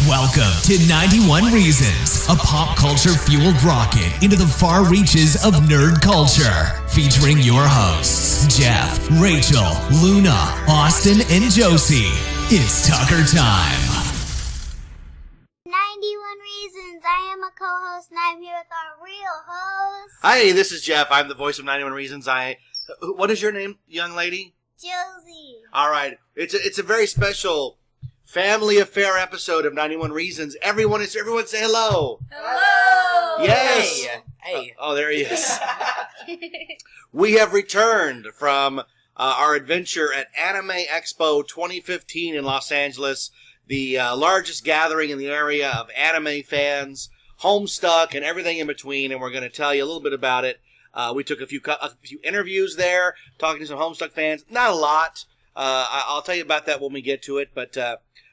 Welcome to 91 Reasons, a pop culture fueled rocket into the far reaches of nerd culture. Featuring your hosts, Jeff, Rachel, Luna, Austin, and Josie. It's Tucker time. 91 Reasons. I am a co-host and I'm here with our real host. Hi, this is Jeff. I'm the voice of 91 Reasons. What is your name, young lady? Josie. All right. It's a very special family affair episode of 91 Reasons. Everyone say hello. Hello. Yes. Hey. Oh, there he is. We have returned from our adventure at Anime Expo 2015 in Los Angeles, the largest gathering in the area of anime fans, Homestuck, and everything in between, and we're going to tell you a little bit about it. We took a few interviews there, talking to some Homestuck fans. Not a lot. I'll tell you about that when we get to it, but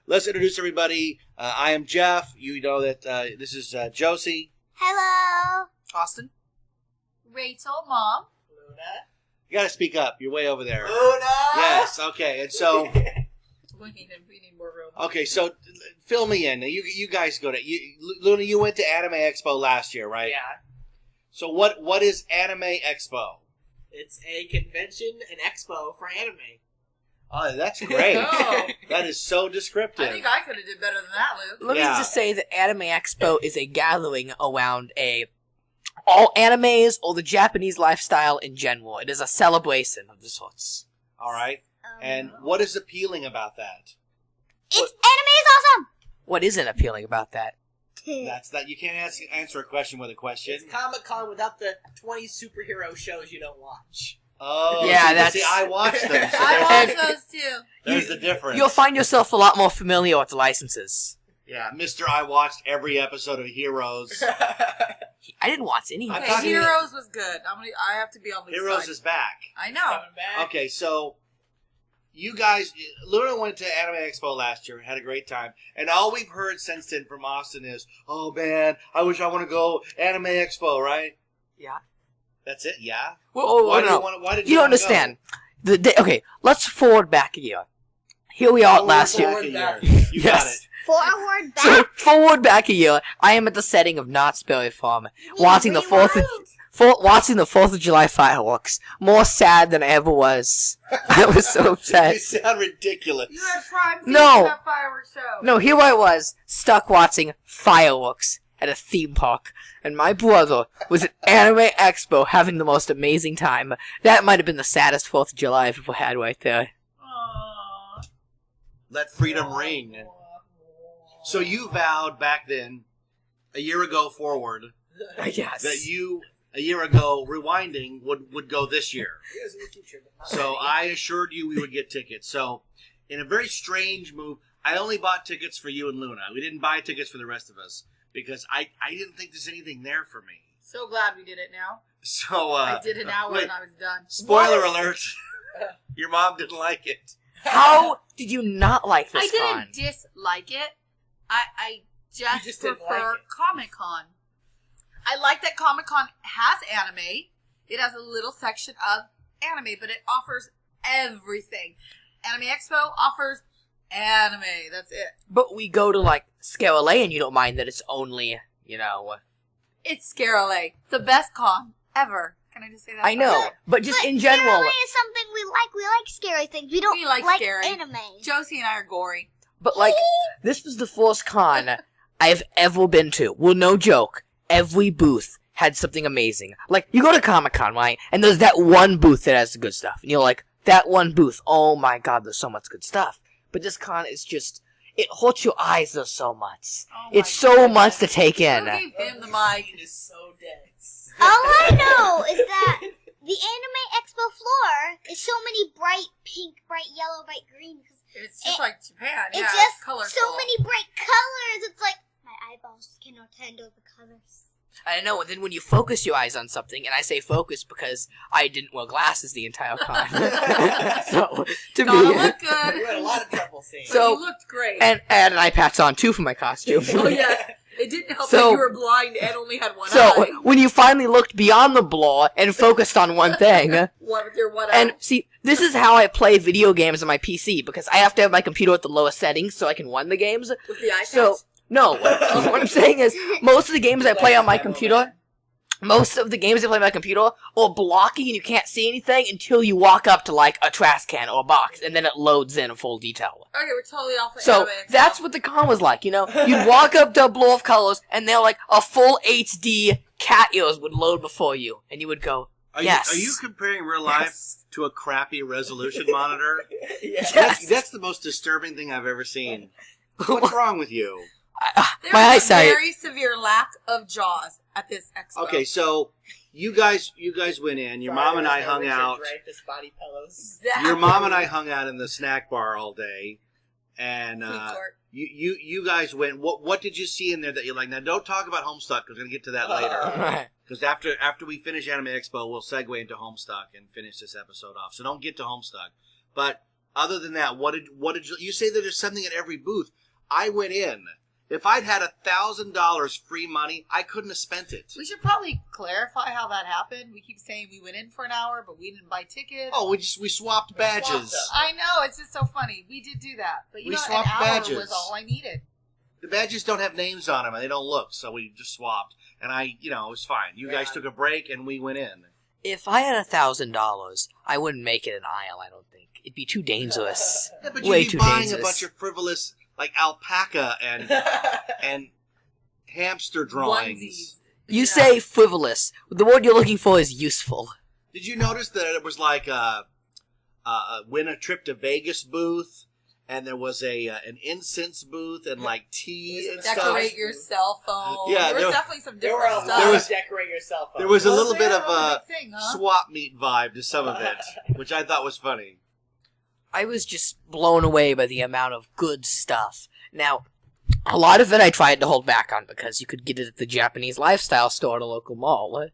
let's introduce everybody. I am Jeff. You know that this is Josie. Hello. Austin. Rachel, Mom. Luna. You got to speak up. You're way over there. Luna. Yes, okay. And so... We need more room. Okay, so fill me in. You guys go to... Luna, you went to Anime Expo last year, right? Yeah. So what is Anime Expo? It's a convention, an expo for anime. Oh, that's great. Oh. That is so descriptive. I think I could have did better than that, Luke. Let Yeah. me just say that Anime Expo is a gathering around all animes or the Japanese lifestyle in general. It is a celebration of the sorts. All right. And what is appealing about that? Anime is awesome. What isn't appealing about that? That's that. You can't answer a question with a question. It's Comic-Con without the 20 superhero shows you don't watch. Oh, Yeah, see, I watched them. So I watched those too. there's the difference. You'll find yourself a lot more familiar with the licenses. Yeah, Mr. I watched every episode of Heroes. I didn't watch any. I'm Okay, talking- Heroes was good. I have to be on Luke's Heroes side. is back. I know. Coming back. Okay, so you guys, Luna went to Anime Expo last year, had a great time, and all we've heard since then from Austin is, "Oh man, I wish I want to go Anime Expo." Right? Yeah. That's it. Yeah. Well, Why no, do no. you want? Why did You you don't wanna understand. Okay, let's forward back a year. Here we are Go? last year. Forward back a year. year. You got Yes. it. Forward back. So, forward back a year, I am at the setting of Knott's Berry Farm, watching the 4th of July fireworks. More sad than I ever was. I was so upset. You sound ridiculous. You had prime seats No. in that fireworks show. No, here I was, stuck watching fireworks at a theme park, and my brother was at Anime Expo having the most amazing time. That might have been the saddest 4th of July I've ever had right there. Aww. Let freedom ring. So you vowed back then, a year ago forward, Yes. that you, a year ago, rewinding, would go this year. Here's in the future, but not So ready. I assured you we would get tickets. So, in a very strange move, I only bought tickets for you and Luna. We didn't buy tickets for the rest of us because I didn't think there's anything there for me. So glad we did it now. So, I did an hour wait. and I was done. Spoiler alert, your mom didn't like it. How did you not like this I con? didn't dislike it. I just, just didn't prefer like it. Comic-Con. I like that Comic-Con has anime. It has a little section of anime, but it offers everything. Anime Expo offers anime. That's it. But we go to, like, Scarlet, and you don't mind that it's only, It's Scarlet. The best con ever. Can I just say that? I know, but just in general... Anime is something we like. We like scary things. We don't We like scary. anime. Josie and I are gory. But, like, this was the first con I've ever been to. Well, no joke. Every booth had something amazing. Like, you go to Comic-Con, right? And there's that one booth that has the good stuff. And you're like, that one booth, oh my god, there's so much good stuff. But this con is just, it hurts your eyes, there's so much. Oh It's my so goodness. much to take in. Who gave him the mic? Screen is so dense. All I know is that the Anime Expo floor is so many bright pink, bright yellow, bright green. It's just like Japan. It's Yeah, just colorful. so many bright colors. It's like my eyeballs cannot handle the colors. I know, and then when you focus your eyes on something, and I say focus because I didn't wear glasses the entire con. So, to Gotta me... look You good. had a lot of trouble seeing. So- You looked great. And I had an eye patch on, too, for my costume. Oh, yes. It didn't help So- that you were blind and only had one So, eye. when you finally looked beyond the blur and focused on one thing, What with your one and eye? see, this is how I play video games on my PC, because I have to have my computer at the lowest settings so I can run the games. With the eye So, patch? No, what I'm saying is, most of the games I play on my computer, are blocky and you can't see anything until you walk up to, like, a trash can or a box, and then it loads in full detail. Okay, we're totally off the So, anime that's what the con was like, you know? You'd walk up to a blow of colors, and they're like, a full HD cat ears would load before you, and you would go, yes. Are you comparing real life to a crappy resolution monitor? Yes. That's the most disturbing thing I've ever seen. What's wrong with you? There My was eyesight. a very severe lack of jaws at this expo. Okay, so you guys went in. Your mom and I hung out. Body pillows. Exactly. Your mom and I hung out in the snack bar all day, and Food court. you guys went. What did you see in there that you like? Now, don't talk about Homestuck because we're gonna get to that later. Right. Because after we finish Anime Expo, we'll segue into Homestuck and finish this episode off. So don't get to Homestuck. But other than that, what did you say that there's something at every booth? I went in. If I'd had $1,000 free money, I couldn't have spent it. We should probably clarify how that happened. We keep saying we went in for an hour, but we didn't buy tickets. Oh, we swapped badges. I know, it's just so funny. We did do that. But We an swapped hour badges. was all I needed. The badges don't have names on them, and they don't look, so we just swapped. And it was fine. You guys took a break, and we went in. If I had $1,000, I wouldn't make it an aisle, I don't think. It'd be too dangerous. Yeah, but Way you'd be too buying dangerous. a bunch of frivolous, like alpaca and hamster drawings. Onesies. You say frivolous. The word you're looking for is useful. Did you notice that it was like a win a trip to Vegas booth, and there was an incense booth and like tea and stuff? Decorate your cell phone. Yeah, there there- was definitely some There were different a stuff. lot was- of decorate your cell phone. There was a Was little bit there? of That was a a big thing, huh? swap meet vibe to some of it, which I thought was funny. I was just blown away by the amount of good stuff. Now, a lot of it I tried to hold back on because you could get it at the Japanese lifestyle store at a local mall.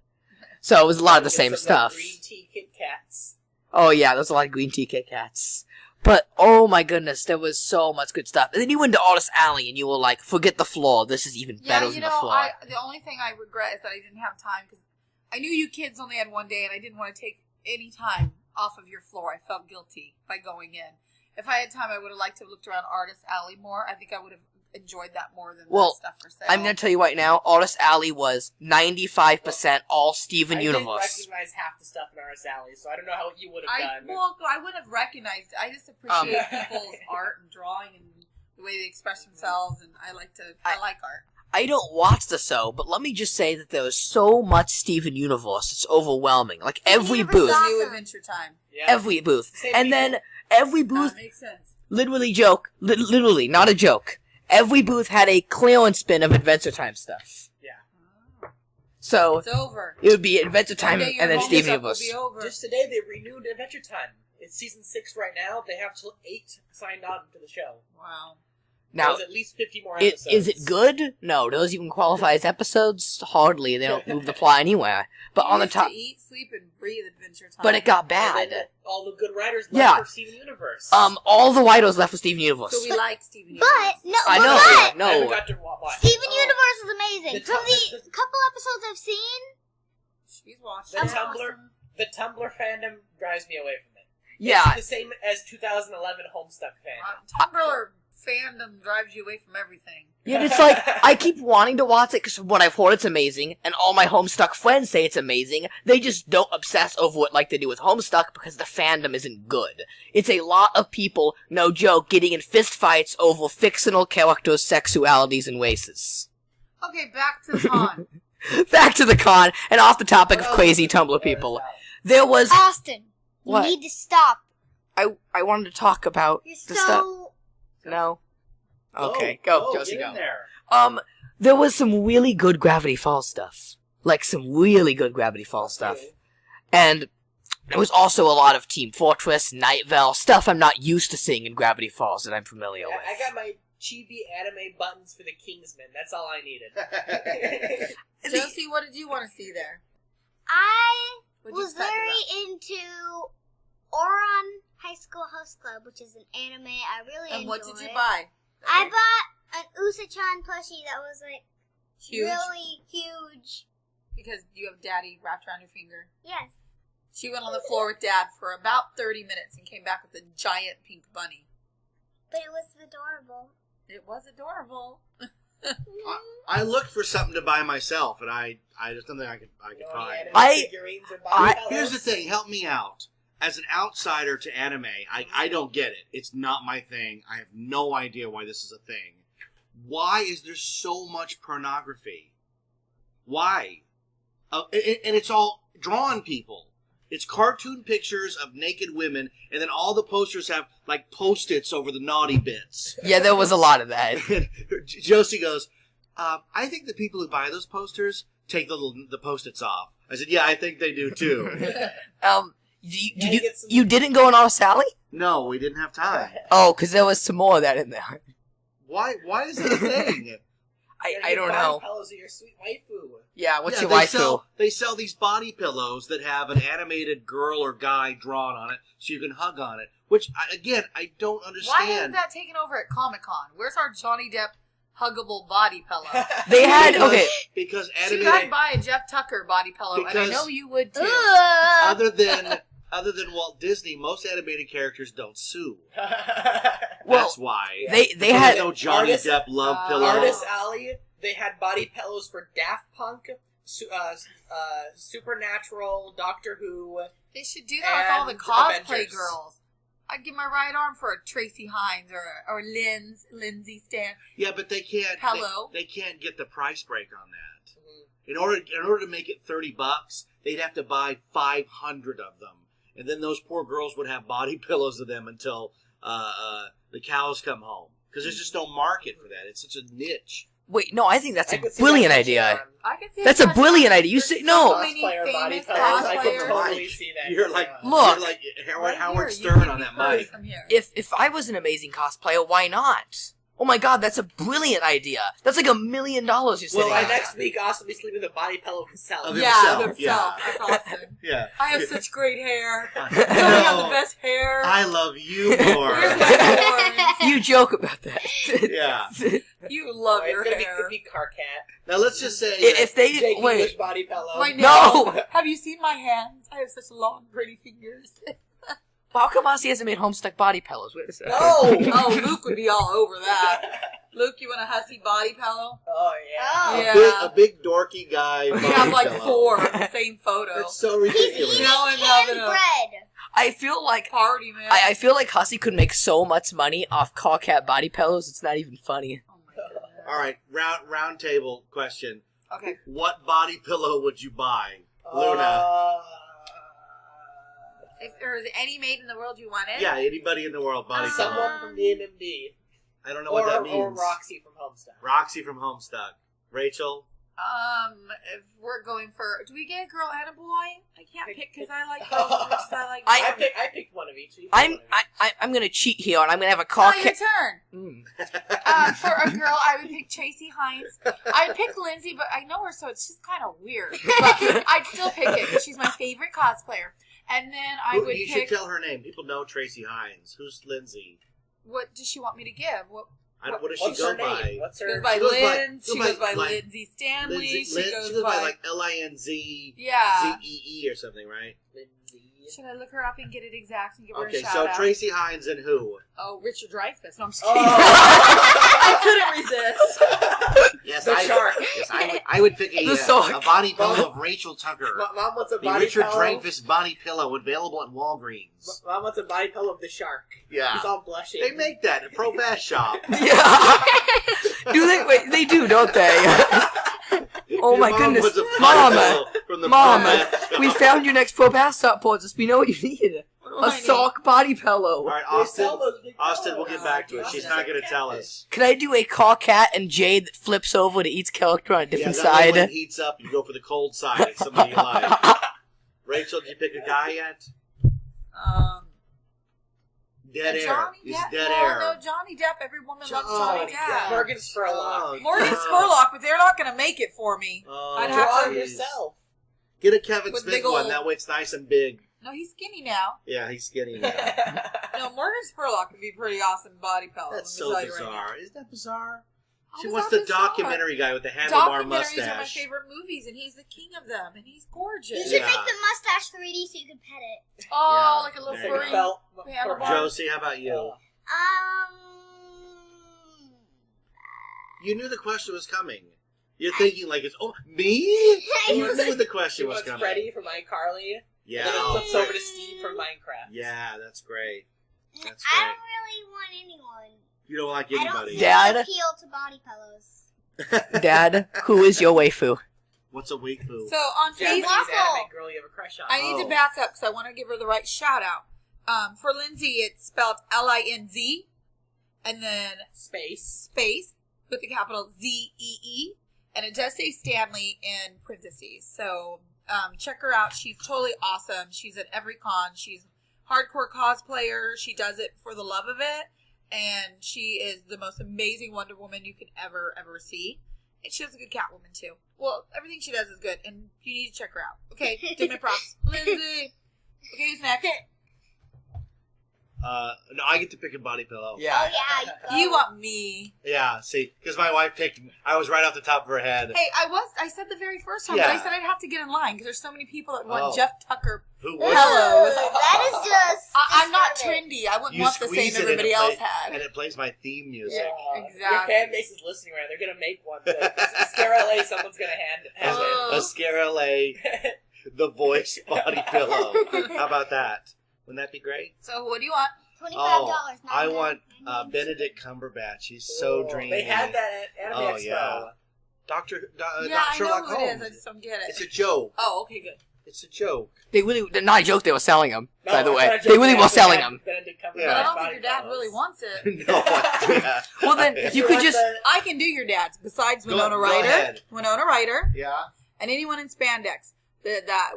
So it was a lot of the same stuff. Green tea Kit Kats. Oh yeah, there's a lot of green tea Kit Kats. But, oh my goodness, there was so much good stuff. And then you went to Artist Alley and you were like, forget the floor, this is even better than the floor. The only thing I regret is that I didn't have time because I knew you kids only had one day and I didn't want to take any time off of your floor. I felt guilty by going in. If I had time, I would have liked to have looked around Artist Alley more. I think I would have enjoyed that more than the stuff for sale. I'm going to tell you right now, Artist Alley was 95% all Steven I Universe. didn't recognize half the stuff in Artist Alley, so I don't know how you would have done. I wouldn't have recognized it. I just appreciate people's art and drawing and the way they express themselves, and I like art. I don't watch the show, but let me just say that there was so much Steven Universe, it's overwhelming. Like, every Universe booth. awesome. New Adventure Time. Yeah. Every booth. Same And here. then, every booth, That makes sense. literally, not a joke. Every booth had a clearance bin of Adventure Time stuff. Yeah. So, It's over. it would be Adventure Time One day your and then home Steven stuff will Universe. be over. Just today, they renewed Adventure Time. It's season 6 right now. They have till 8 signed on to the show. Wow. Now, There's at least 50 more episodes. is it good? No. Do those even qualify as episodes? Hardly. They don't move the plot anywhere. But on the used top... to eat, sleep, and breathe Adventure Time. But it got And bad. then all the good writers left Yeah. for Steven Universe. All the Whitos left with Steven Universe. So we like Steven But Universe. no, I but know. but I haven't No. got to watch. Steven Oh. Universe is amazing. The From tu- the couple episodes I've seen, She's watched The it. the Tumblr fandom drives me away from it. Yeah. It's the same as 2011 Homestuck fandom. Tumblr fandom drives you away from everything. Yeah, it's like, I keep wanting to watch it because from what I've heard it's amazing, and all my Homestuck friends say it's amazing. They just don't obsess over it like they do with Homestuck because the fandom isn't good. It's a lot of people, no joke, getting in fistfights over fictional characters' sexualities and races. Okay, back to the con. Back to the con, and off the topic of crazy Tumblr people. There was... Austin, you What? need to stop. I wanted to talk about You're the stuff... so... No? Okay, go, Josie, get go. in there. There was some really good Gravity Falls stuff. Like, some really good Gravity Falls stuff. And there was also a lot of Team Fortress, Night Vale, stuff I'm not used to seeing in Gravity Falls that I'm familiar with. I got my chibi anime buttons for the Kingsman. That's all I needed. Josie, what did you want to see there? I What'd you was excited very into Oron High School Host Club, which is an anime I really about? And enjoy. what did you buy? I bought an Usa-chan plushie that was like Huge. really huge. Because you have Daddy wrapped around your finger. Yes. She went on the floor with Dad for about 30 minutes and came back with a giant pink bunny. But it was adorable. It was adorable. I looked for something to buy myself, and I just something I could find. Figurines and body pillows? Here's the thing. Help me out. As an outsider to anime, I don't get it. It's not my thing. I have no idea why this is a thing. Why is there so much pornography? Why? And it's all drawn people. It's cartoon pictures of naked women, and then all the posters have, like, Post-its over the naughty bits. Yeah, there was a lot of that. Josie goes, I think the people who buy those posters take the Post-its off. I said, yeah, I think they do, too. You didn't go on Our Sally? No, we didn't have time. Oh, because there was some more of that in there. Why is that a thing? I don't know. Body pillows are your sweet waifu. Yeah, what's your waifu? They sell these body pillows that have an animated girl or guy drawn on it, so you can hug on it. Which, again, I don't understand. Why isn't that taken over at Comic-Con? Where's our Johnny Depp huggable body pillow? They had, okay. Because She animated... got buy a Jeff Tucker body pillow, and I know you would too. Other than Walt Disney, most animated characters don't sue. Well, That's why. They had no Johnny Artist- Depp love pillow. Artist Alley, they had body pillows for Daft Punk, Supernatural, Doctor Who. They should do that with all the cosplay Avengers. girls. I'd give my right arm for a Tracy Hines or Lindsay Stan. Yeah, but they can't. Hello? They can't get the price break on that. Mm-hmm. In order to make it $30, they'd have to buy 500 of them, and then those poor girls would have body pillows of them until the cows come home. Because there's just no market for that. It's such a niche. Wait, no, I think that's I a could see brilliant that idea. I can see That's a brilliant idea. You say no. Cosplayer body famous pillows. I could cosplayers. totally see that. You're like, Look. you're like Right Howard here, you Stern can on be that heard mic. from here. If I was an amazing cosplayer, why not? Oh my god, that's a brilliant idea. That's like $1 million you're sitting Well, on. next week, Austin will be sleeping with a body pillow of himself. Of Yeah, himself, himself. yeah. That's awesome. Yeah. I have such great hair. No, I have the best hair. I love you Where's more. my horns? You joke about that. Yeah. You love Oh, your it's hair. gonna be Carcat. Now let's just say If they Jake English wait, body pillow. My No! nails. Have you seen my hands? I have such long, pretty fingers. how come Ozzy hasn't made Homestuck body pillows? Wait a second. No! Oh, Luke would be all over that. Luke, you want a hussy body pillow? Oh, yeah. Oh. Yeah. a big dorky guy. We body have like pillow. 4 in the same photo. It's so He's ridiculous. eating Now I'm canned having a- bread. I feel like Party, man. I feel like Hussy could make so much money off Carcat body pillows. It's not even funny. Oh my goodness. All right, round table question. Okay. What body pillow would you buy, Luna? If there is any maid in the world you wanted? Yeah, anybody in the world body pillow. Someone from the MMD. I don't know what that means. Or Roxy from Homestuck. Roxy from Homestuck. Rachel. If we're going for, do we get a girl and a boy? I can't pick because I like girls as much as I like I boys. picked one of each. You pick I'm one of each. I'm gonna cheat here and I'm gonna have a Oh, your Carcat. turn. For a girl, I would pick Tracy Hines. I'd pick Lindsay, but I know her, so it's just kind of weird. But I'd still pick it because she's my favorite cosplayer. And then I would You pick. should tell her name. People know Tracy Hines. Who's Lindsay? What does she want me to give? What What does What's she go her by? name? What's she goes her? by She goes by- Lynn. she She goes goes by by Lindsay Stanley. Lindsay, She goes by by like Linz yeah. ZEE or something, right? Should I look her up and get it exact and give her Okay, a shout so out? Tracy Hines and who? Oh, Richard Dreyfuss. No, I'm just Oh. kidding. I couldn't resist. Yes, The shark. Yes, I would pick The shark. a body pillow of Rachel Tucker. Mom wants a The body Richard pillow. Dreyfuss body pillow available at Walgreens. Mom wants a body pillow of the shark. Yeah. He's all blushing. They make that at Pro Bass Shop. Yeah. Do they? Wait, they do, don't they? Oh my Your mom goodness, was a body Mom! pillow from the Mom, Pro Bass Shop. we found your next pro pass stop pods. We know what you need. What do A I need? sock body pillow. All right, They sell Austin. those big Austin, we'll pillows. get back to it. She's not going to tell Catfish. us. Can I do a Carcat and Jade that flips over to each character on a different yeah, that way side? when it heats up, you go for the cold side. It's somebody you like. Rachel, did you pick a guy yet? Dead air. Johnny He's Depp. dead No, air. no, Johnny Depp. Every woman loves Oh, Johnny Depp. Morgan Spurlock. Oh, Morgan no. Spurlock, but they're not going to make it for me. Oh, I'd have Draw to- it yourself. Get a Kevin With Smith big one. old- That way it's nice and big. No, he's skinny now. Yeah, he's skinny now. No, Morgan Spurlock would be pretty awesome body pillow. That's let me so tell you right now. bizarre. Isn't that bizarre? How She is wants that the bizarre? documentary guy with the handlebar Documentaries mustache. are my favorite movies, and he's the king of them, and he's You gorgeous. should Yeah. make the mustache 3D so you can pet it. Oh, Yeah, like a little there you go. furry. Felt. Handlebar. Josie, how about you? You knew the question was coming. You're thinking like it's me. You knew the question was coming. Freddy from iCarly. Yeah. And then it flips over to Steve from Minecraft. Yeah, that's great. That's I great. don't really want anyone. You don't like I don't anybody. see Dad? appeal to body pillows. Dad, who is your waifu? What's a waifu? So on Japanese Facebook, anime girl you have a crush on. I need to back up because I want to give her the right shout out. For Lindsay, it's spelled Linz, and then space with the capital ZEE, and it does say Stanley in parentheses. So check her out. She's totally awesome. She's at every con. She's hardcore cosplayer. She does it for the love of it, and she is the most amazing Wonder Woman you could ever see. And she does a good Catwoman too. Well, everything she does is good, and you need to check her out. Okay, take my props, Lindsay. Okay, who's next? No, I get to pick a body pillow. Yeah. Oh yeah, You want me? Yeah, see, because my wife picked. I was right off the top of her head. Hey, I said the very first time, but I said I'd have to get in line because there's so many people that want Oh. Jeff Tucker. Who Hello. was? That is just. I'm not disturbing. trendy. I wouldn't You want the squeeze same it and everybody it else play- had. And it plays my theme music. Yeah. Exactly. Your fan base is listening right now. They're going to make one. Scare LA, someone's going to have Oh. A Scarlet, it. the voice body pillow. How about that? Wouldn't that be great? So what do you want? $25. Oh, I $99. want Benedict Cumberbatch. He's so dreamy. They had that at Anime Oh, Expo. yeah. Dr. Yeah, I know Sherlock who it Holmes. is. I just don't get it. It's a joke. Oh, okay, good. It's a joke. They're not a joke, they were selling them, No, by the it's way. not a joke. They really They were actually selling had them. Benedict Cumberbatch Yeah. But I don't body think your dad pillows. really wants it. No. Yeah. Well, then, If you could want just... I can do your dad's besides Go- Winona go Ryder. ahead. Winona Ryder. Yeah. And anyone in spandex.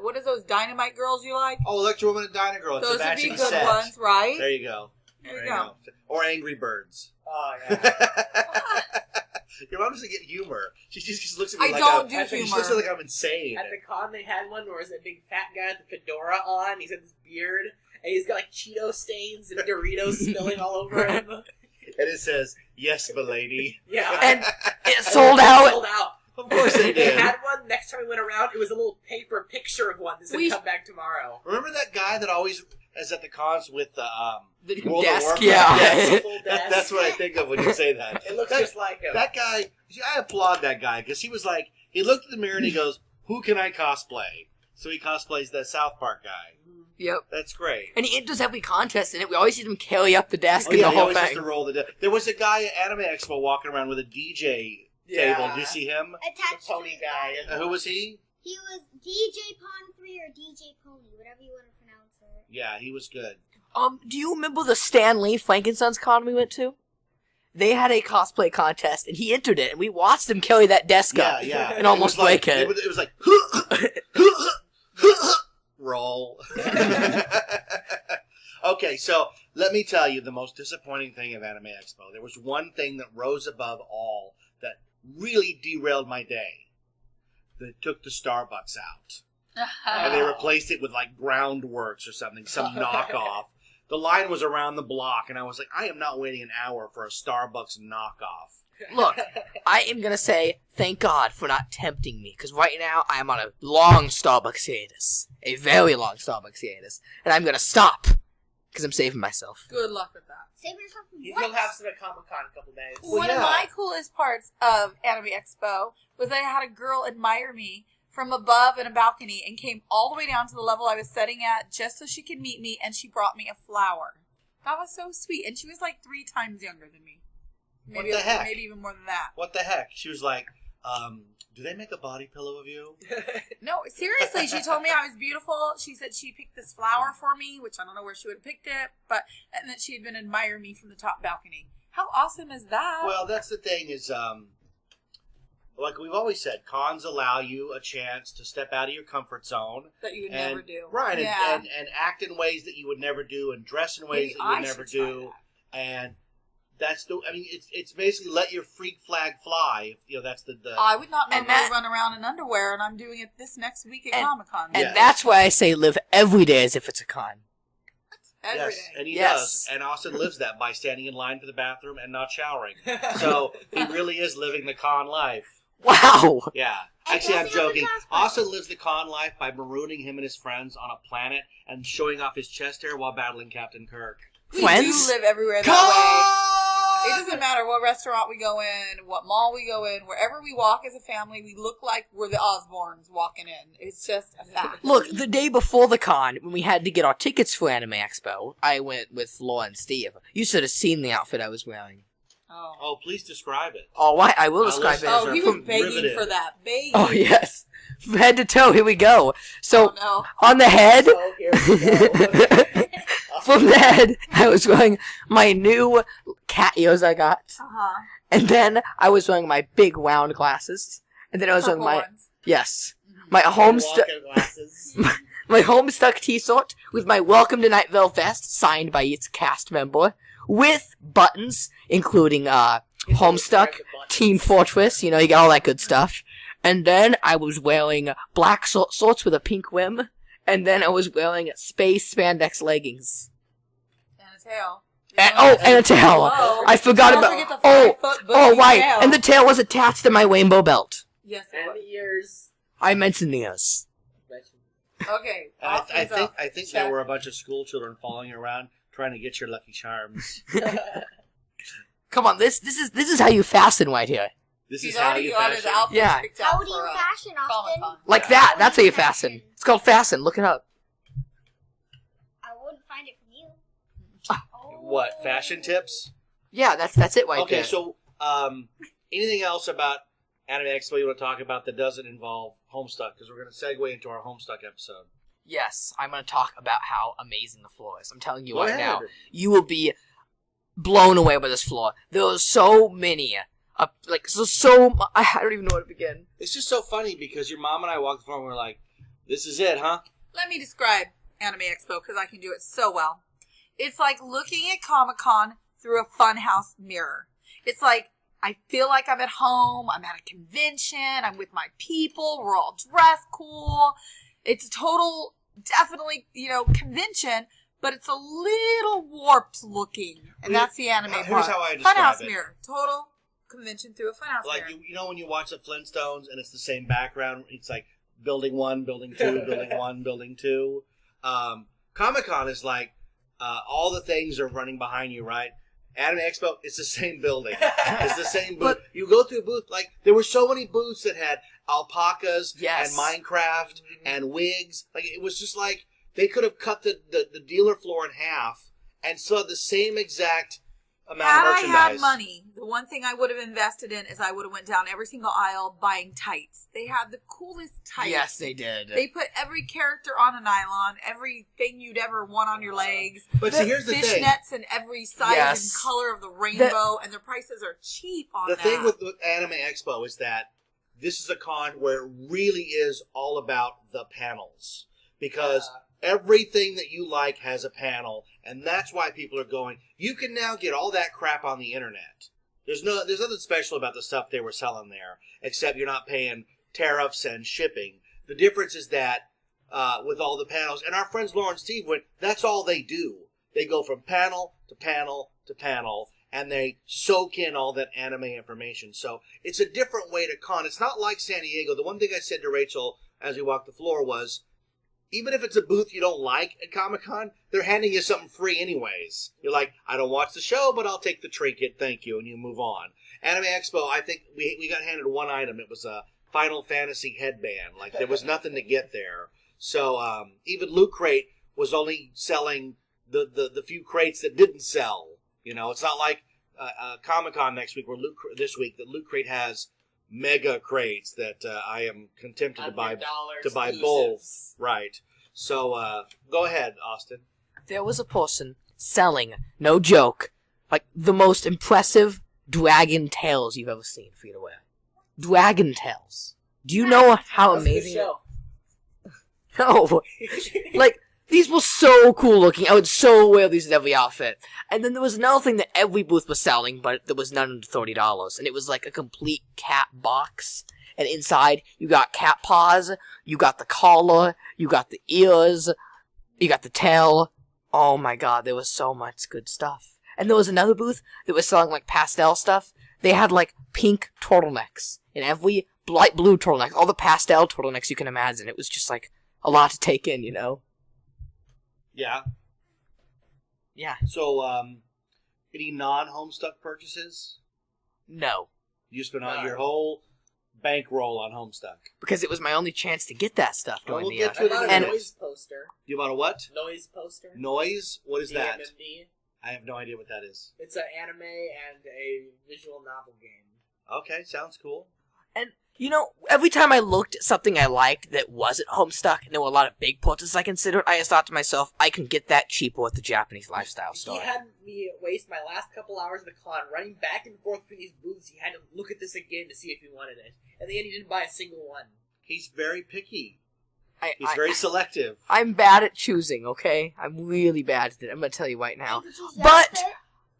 What is those dynamite girls you like? Oh, Electro Woman and Dyna Girl. It's Those a would matching be good set. ones, right? There you go. There you go. Or Angry Birds. Oh, yeah. Your mom doesn't get humor. She just looks at me I like don't do she humor. looks at me like I'm insane. At the con, they had one where there's a big fat guy with a fedora on. He's got this beard, and he's got like Cheeto stains and Doritos spilling all over him. And it says, "Yes, milady." Yeah. And it sold out. Sold out. Of course they They did. had one. Next time we went around, it was a little paper picture of one that said, We- "Come back tomorrow." Remember that guy that always is at the cons with the The World of desk, Warcraft? yeah. Yes. Full desk. That's what I think of when you say that. It looks that, just like him. that guy. I applaud that guy because he was like, he looked at the mirror and he goes, "Who can I cosplay?" So he cosplays that South Park guy. Yep. That's great. And he enters every contest in it. We always see them carry up the desk Oh, and yeah, the he whole always has thing. to roll the. There was a guy at Anime Expo walking around with a DJ table. Did you see him? Attached The pony to his guy. body. Who was he? He was DJ Pond 3 or DJ Pony, whatever you want to pronounce it. Yeah, he was good. Do you remember the Stan Lee Frankenstein's con we went to? They had a cosplay contest, and he entered it, and we watched him carry that desk Yeah, up yeah. and almost was like, break it. It was like roll. Okay, so let me tell you the most disappointing thing of Anime Expo. There was one thing that rose above all that really derailed my day. They took the Starbucks out. And they replaced it with like Groundworks or something, some knockoff. The line was around the block, and I was like, I am not waiting an hour for a Starbucks knockoff. Look, I am going to say thank God for not tempting me, because right now I am on a long Starbucks hiatus. A very long Starbucks hiatus. And I'm going to stop, because I'm saving myself. Good luck with that. Save yourself from He'll what? have some at Comic-Con in a couple days. Well, One yeah. of my coolest parts of Anime Expo was I had a girl admire me from above in a balcony and came all the way down to the level I was sitting at just so she could meet me, and she brought me a flower. That was so sweet. And she was like 3 times younger than me. Maybe, What the heck? Maybe even more than that. What the heck? She was like, do they make a body pillow of you? No, seriously, she told me I was beautiful. She said she picked this flower for me, which I don't know where she would have picked it, and that she had been admiring me from the top balcony. How awesome is that? Well, that's the thing is, like we've always said, cons allow you a chance to step out of your comfort zone. that you would And, never do. Right, Yeah. and act in ways that you would never do and dress in ways Maybe that you would I never should try do. that. And that's the, I mean, it's basically let your freak flag fly. You know, that's the I would not And normally that- run around in underwear, and I'm doing it this next week at And- Comic-Con. And Yes. that's why I say live every day as if it's a con. Every yes, day. and he Yes. does. And Austin lives that by standing in line for the bathroom and not showering. So he really is living the con life. Wow! Yeah. And Actually, I'm dressing up in joking. cosplay. Austin lives the con life by marooning him and his friends on a planet and showing off his chest hair while battling Captain Kirk. We Friends? do live everywhere that It doesn't matter what restaurant we go in, what mall we go in, wherever we walk as a family, we look like we're the Osbournes walking in. It's just a fact. Look, the day before the con, when we had to get our tickets for Anime Expo, I went with Laura and Steve. You should have seen the outfit I was wearing. Oh, please describe it. Oh, I will describe it. Oh, he was begging riveted. for that. Begging. Oh, yes. From head to toe, here we go. So, Oh, no. on the head, Oh, here we go. from the head, I was wearing my new cat ears I got. Uh-huh. And then I was wearing my big round glasses. And then I was wearing Purple my... ones. Yes. My Homestuck... Walking glasses. My Homestuck t-shirt with my Welcome to Night Vale vest signed by its cast member with buttons, including Homestuck, Team Fortress, you got all that good stuff. And then I was wearing black shorts with a pink rim, and then I was wearing space spandex leggings. And a tail. And a tail. Whoa. I forgot Don't about... forget the 5-foot booty right. tail. And the tail was attached to my rainbow belt. Yes, it And was. the ears. I mentioned the ears. Okay. I think there were a bunch of school children following you around trying to get your Lucky Charms. Come on, this is how you fasten right here. This He's is how already you got his fashion. outfit Yeah. picked out How do you for, fashion, Austin? Comic-Con. Like that. That's how you fasten. It's called fasten. Look it up. I wouldn't find it from you. What, fashion tips? Yeah, that's it right Okay, there. so anything else about Anime Expo you want to talk about that doesn't involve Homestuck? Because we're going to segue into our Homestuck episode. Yes, I'm going to talk about how amazing the floor is. I'm telling you Go right ahead. now, you will be blown away by this floor. There are so many, I don't even know where to begin. It's just so funny because your mom and I walked the floor and we're like, this is it, huh? Let me describe Anime Expo because I can do it so well. It's like looking at Comic-Con through a funhouse mirror. It's like I feel like I'm at home. I'm at a convention. I'm with my people. We're all dressed cool. It's a total, definitely, convention, but it's a little warped looking. And that's the anime part. Here's how I describe Funhouse it. mirror. Total convention through a funhouse Like, mirror. you know when you watch the Flintstones and it's the same background? It's like building 1, building 2, building 1, building 2. Comic-Con is like all the things are running behind you, right? Anime Expo, it's the same building. It's the same booth. You go through a booth, like, there were so many booths that had alpacas Yes. and Minecraft and wigs. Like, it was just like, they could have cut the dealer floor in half and still had the same exact amount Had of I merchandise. had money, the one thing I would have invested in is I would have went down every single aisle buying tights. They had the coolest tights. Yes, they did. They put every character on a nylon, everything you'd ever want on your legs. But see, here's the thing. Fishnets in every size Yes. and color of the rainbow, and their prices are cheap on The that. thing with Anime Expo is that this is a con where it really is all about the panels. Because everything that you like has a panel, and that's why people are going. You can now get all that crap on the internet. There's nothing special about the stuff they were selling there, except you're not paying tariffs and shipping. The difference is that with all the panels, and our friends Laura and Steve went, that's all they do. They go from panel to panel to panel, and they soak in all that anime information. So it's a different way to con. It's not like San Diego. The one thing I said to Rachel as we walked the floor was, even if it's a booth you don't like at Comic-Con, they're handing you something free anyways. You're like, I don't watch the show, but I'll take the trinket, thank you, and you move on. Anime Expo, I think we got handed one item. It was a Final Fantasy headband. Like, there was nothing to get there. So even Loot Crate was only selling the few crates that didn't sell. It's not like Comic-Con next week, or this week, that Loot Crate has mega crates that I am tempted to buy both. Right. So go ahead, Austin. There was a person selling, no joke, like the most impressive dragon tails you've ever seen for you to wear. Dragon tails. Do you know how amazing? No, like these were so cool looking. I would so wear these in every outfit. And then there was another thing that every booth was selling, but there was none under $30, and it was like a complete cat box. And inside, you got cat paws, you got the collar, you got the ears, you got the tail. Oh my god, there was so much good stuff. And there was another booth that was selling like pastel stuff. They had like pink turtlenecks, and every light blue turtleneck, all the pastel turtlenecks you can imagine. It was just like a lot to take in, Yeah. Yeah. So any non-Homestuck purchases? No. You spent out your whole bankroll on Homestuck. Because it was my only chance to get that stuff Well, during we'll the get to it I bought in a a noise poster. You bought a what? Noise poster. Noise? What is that? DMMD. I have no idea what that is. It's an anime and a visual novel game. Okay, sounds cool. And, you know, every time I looked at something I liked that wasn't Homestuck, and there were a lot of big purchases I considered, I just thought to myself, I can get that cheaper at the Japanese lifestyle store. He had me waste my last couple hours of the con running back and forth between these booths. He had to look at this again to see if he wanted it. In the end, he didn't buy a single one. He's very picky. He's I- very selective. I'm bad at choosing, okay? I'm really bad at it. I'm gonna tell you right now. Did you choose the But outfit?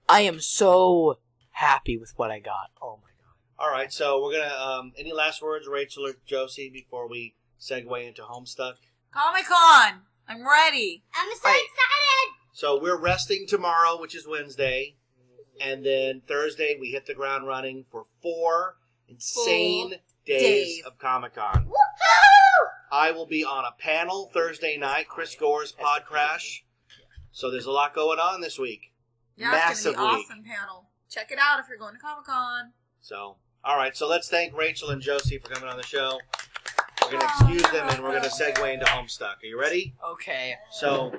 I am so happy with what I got. Oh my god. All right, so we're gonna. Any last words, Rachel or Josie, before we segue into Homestuck? Comic-Con! I'm ready. I'm so Right. excited. So we're resting tomorrow, which is Wednesday, and then Thursday we hit the ground running for 4 insane days of Comic-Con. Woohoo! I will be on a panel Thursday night, Chris Gore's Pod Crash. So there's a lot going on this week. Yeah, Massive it's gonna be week. awesome panel. Check it out if you're going to Comic-Con. So, all right. So let's thank Rachel and Josie for coming on the show. We're going to excuse them, and we're going to segue into Homestuck. Are you ready? Okay. So,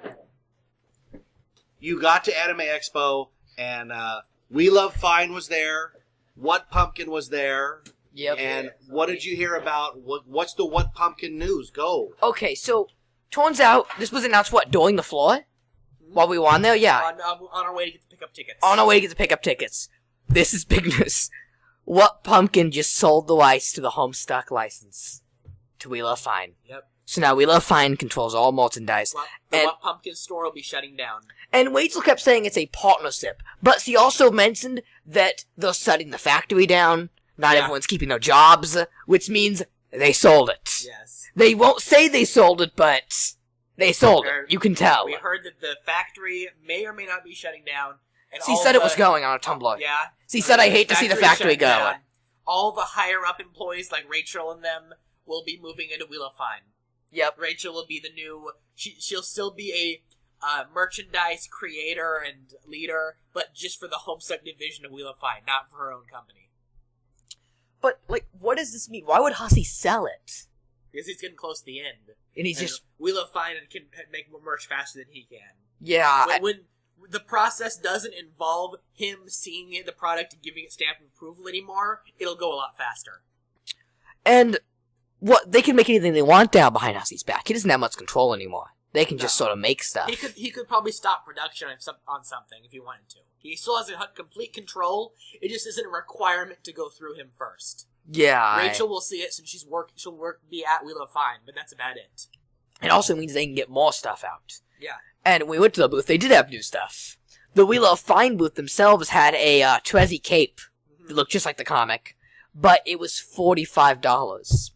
you got to Anime Expo, and We Love Fine was there. What Pumpkin was there. Yep. And what did you hear about? What's the What Pumpkin news? Go. Okay, so, turns out, this was announced, during the floor? While we were on there? Yeah. On our way to get to pick up tickets. On our way to get to pick up tickets. This is big news. What Pumpkin just sold the rights to the Homestuck license to We Love Fine. Yep. So now We Love Fine controls all merchandise. The And- What Pumpkin store will be shutting down. And Rachel kept saying it's a partnership, but she also mentioned that they're shutting the factory down. Not Yeah. everyone's keeping their jobs, which means they sold it. Yes. They won't say they sold it, but they sold it. You can tell. We heard that the factory may or may not be shutting down. And She all said it the- was going on a Tumblr. Yeah. She said, I hate to see the factory shutting go. down. All the higher up employees like Rachel and them will be moving into Wheel of Fine. Yep. Rachel will be the new... She'll still be a merchandise creator and leader, but just for the Homestuck division of Wheel of Fine, not for her own company. But, what does this mean? Why would Hussey sell it? Because he's getting close to the end. And he's And just... Wheel of Fine can make more merch faster than he can. Yeah. When the process doesn't involve him seeing the product and giving it stamp of approval anymore, it'll go a lot faster. And they can make anything they want down behind Hussey's back. He doesn't have much control anymore. They can just sort of make stuff. He could probably stop production on something if he wanted to. He still has complete control. It just isn't a requirement to go through him first. Yeah. Rachel will see it since she'll be at Wheel of Fine, but that's about it. It also means they can get more stuff out. Yeah. And when we went to the booth, they did have new stuff. The Wheel of Fine booth themselves had a Trezzy cape that looked just like the comic, but it was $45.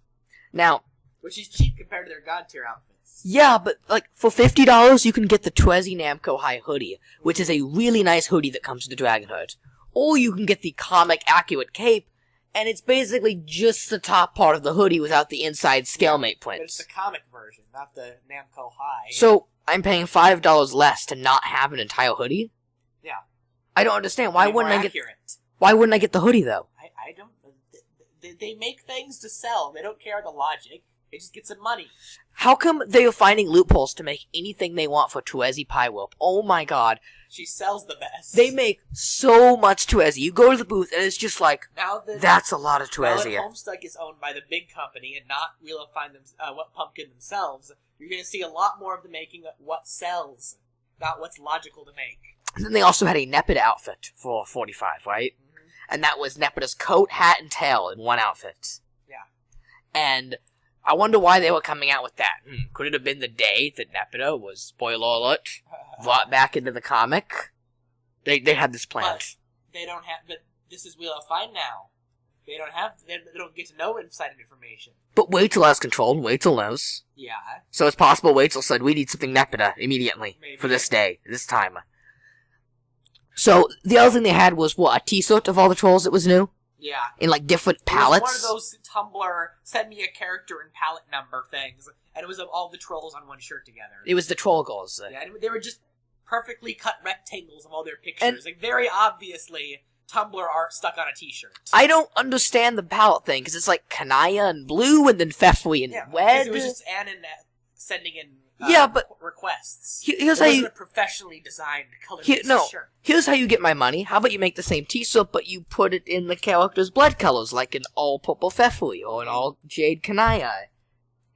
Now, Which is cheap compared to their God tier outfits. yeah, but for $50 you can get the Trezzy Namco High hoodie, which is a really nice hoodie that comes with the Dragon Hood. Or you can get the comic accurate cape, and it's basically just the top part of the hoodie without the inside scalemate But it's print. the comic version, not the Namco High. So, I'm paying $5 less to not have an entire hoodie? Yeah. I don't understand. Why Be more wouldn't I get? accurate. Why wouldn't I get the hoodie though? I don't... They make things to sell. They don't care the logic. They just get some money. How come they are finding loopholes to make anything they want for Tuezi Pie Whoop? Oh my god. She sells the best. They make so much Tuezi. You go to the booth and it's just like, Now that that's a lot of now that Tuezi. Homestuck is owned by the big company and not Wheel of Fine What Pumpkin themselves, you're going to see a lot more of them making what sells, not what's logical to make. And then they also had a Nepeta outfit for $45, right? Mm-hmm. And that was Nepeta's coat, hat, and tail in one outfit. Yeah. And I wonder why they were coming out with that. Could it have been the day that Nepeta was, spoiler alert, brought back into the comic? They had this planned. But they don't have. But this is Wheel of Fine now. They don't have. They don't get to know inside information. But Waitzel has control, and Waitzel knows. Yeah. So it's possible Waitzel said, we need something Nepeta immediately Maybe. for this day, this time. So the other thing they had was, a t-shirt of all the trolls that was new? Yeah. In different It was palettes? one of those Tumblr send me a character and palette number things, and it was of all the trolls on one shirt together. It was the troll goals. Yeah, and they were just perfectly cut rectangles of all their pictures. Like, very obviously, Tumblr art stuck on a t-shirt. I don't understand the palette thing, because it's like Kanaya and blue, and then Fefui and red. It was just Anna sending in requests. Here's it how wasn't you a professionally designed color shirt. Here's how you get my money. How about you make the same t-shirt, but you put it in the character's blood colors, like an all-purple Fefui or an all-jade Kanaya.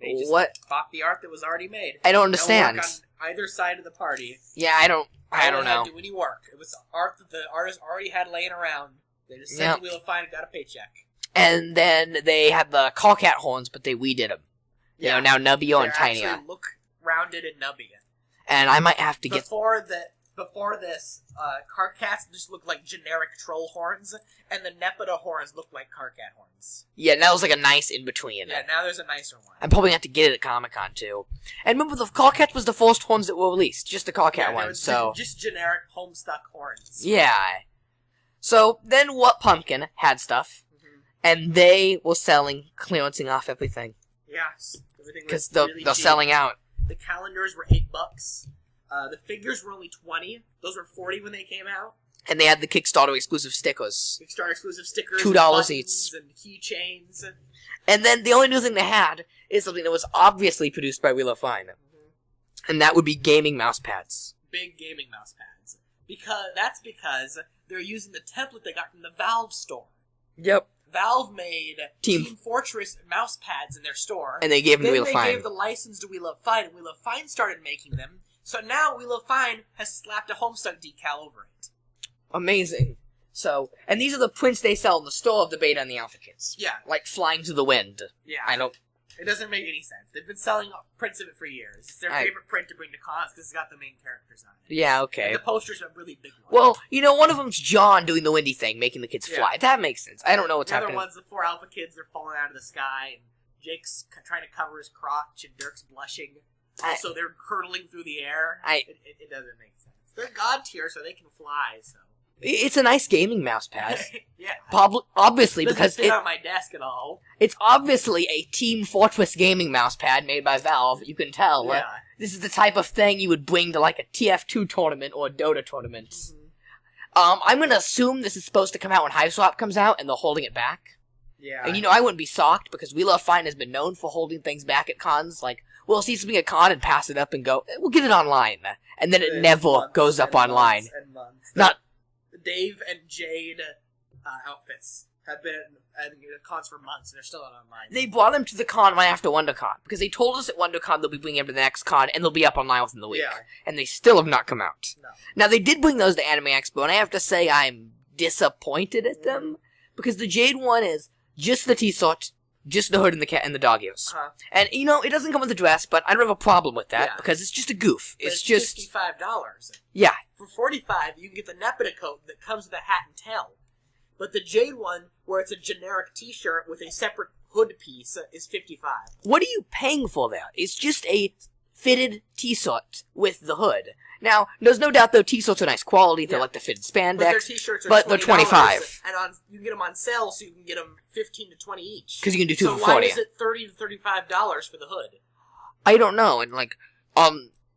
They just What? bought the art that was already made. I don't understand. No work on either side of the party. Yeah, I don't know. Didn't do any work. It was art that the artist already had laying around. They just sent the Wheel of Fine and got a paycheck. And then they had the Callcat horns, but they redid them. Yeah. You know, now nubbier and tinier. They actually look rounded and nubby. And I might have to get... Before this, Carcats just looked like generic troll horns, and the Nepeta horns looked like Carcat horns. Yeah, that was like a nice in-between. Yeah, now there's a nicer one. I'm probably going to have to get it at Comic-Con, too. And remember, the Callcat was the first horns that were released. Just the Callcat ones, so... Just generic Homestuck horns. Yeah. So, then What Pumpkin had stuff, and they were clearancing off everything. Yes. Everything because was really they're cheap. selling out. The calendars were $8. The figures were only $20. Those were $40 when they came out. And they had the Kickstarter exclusive stickers. Kickstarter exclusive stickers. $2 each. And keychains. And then the only new thing they had is something that was obviously produced by Wheel of Fine. And that would be gaming mouse pads. Big gaming mouse pads. Because they're using the template they got from the Valve store. Yep. Valve made Team Fortress mouse pads in their store. And they gave them to Wheel of Fine. They gave the license to Wheel of Fine, and Wheel of Fine started making them. So now Wheel of Fine has slapped a Homestuck decal over it. Amazing. So, and these are the prints they sell in the store of the beta and the alpha kits. Yeah. Like flying to the wind. Yeah. It doesn't make any sense. They've been selling prints of it for years. It's their favorite print to bring to cons because it's got the main characters on it. Yeah, okay. And the posters are really big ones. Well, you know, one of them's John doing the windy thing, making the kids fly. That makes sense. I don't know what's happening. The other one's the 4 alpha kids, they're falling out of the sky, and Jake's trying to cover his crotch, and Dirk's blushing. Also, they're hurtling through the air. It doesn't make sense. They're god tier, so they can fly, so... It's a nice gaming mouse pad. Yeah. Obviously, doesn't because fit on my desk at all. It's obviously a Team Fortress gaming mouse pad made by Valve. You can tell. Yeah. This is the type of thing you would bring to like a TF2 tournament or a Dota tournament. Mm-hmm. I'm gonna assume this is supposed to come out when Hive Swap comes out, and they're holding it back. Yeah. And you know, I wouldn't be shocked because Wheel of Fine has been known for holding things back at cons. Like, we'll see something at con and pass it up and go, we'll get it online, and then it never goes up online. Months. Not. Dave and Jade outfits have been at cons for months, and they're still not online. They brought them to the con right after WonderCon, because they told us at WonderCon they'll be bringing them to the next con, and they'll be up online within the week. Yeah. And they still have not come out. No. Now, they did bring those to Anime Expo, and I have to say I'm disappointed at them, because the Jade one is just the T-shirt, just the hood and the cat and the dog ears. And, you know, it doesn't come with a dress, but I don't have a problem with that, because it's just a goof. But it's just... $55. Yeah. For $45, you can get the Nepeta coat that comes with a hat and tail. But the Jade one, where it's a generic t-shirt with a separate hood piece, is $55. What are you paying for that? It's just a fitted t-shirt with the hood. Now, there's no doubt, though, t-shirts are nice quality. They're like the fitted spandex. But their t-shirts are but they're $25. And you can get them on sale, so you can get them $15 to $20 each. Because you can do two so for $40. Why is it $30 to $35 for the hood? I don't know. And, like,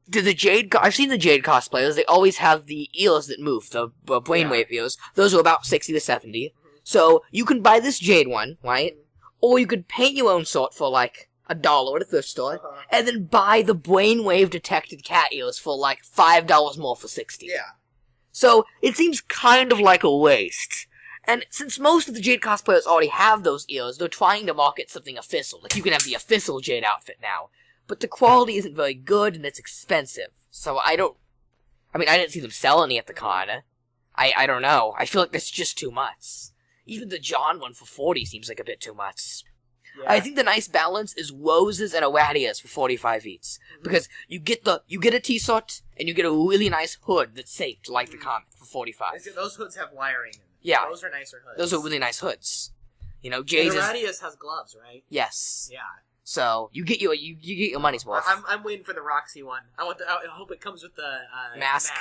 do the Jade... I've seen the Jade cosplayers. They always have the ears that move, the brainwave ears. Those are about 60 to 70. So, you can buy this Jade one, right? Or you could paint your own sort for, like, $1 at a thrift store, and then buy the brainwave detected cat ears for like $5 more for $60. Yeah. So it seems kind of like a waste. And since most of the Jade cosplayers already have those ears, they're trying to market something official. Like, you can have the official Jade outfit now. But the quality isn't very good, and it's expensive. So I didn't see them sell any at the con. I don't know. I feel like that's just too much. Even the John one for $40 seems like a bit too much. Yeah. I think the nice balance is Roses and Irradias for $45 each. Because you get a t-shirt, and you get a really nice hood that's shaped like the comic for $45. Those hoods have wiring in them. Yeah. Those are nicer hoods. Those are really nice hoods. You know, Jay's Irradias has gloves, right? Yes. Yeah. So, you get your money's worth. I'm waiting for the Roxy one. I hope it comes with the mask.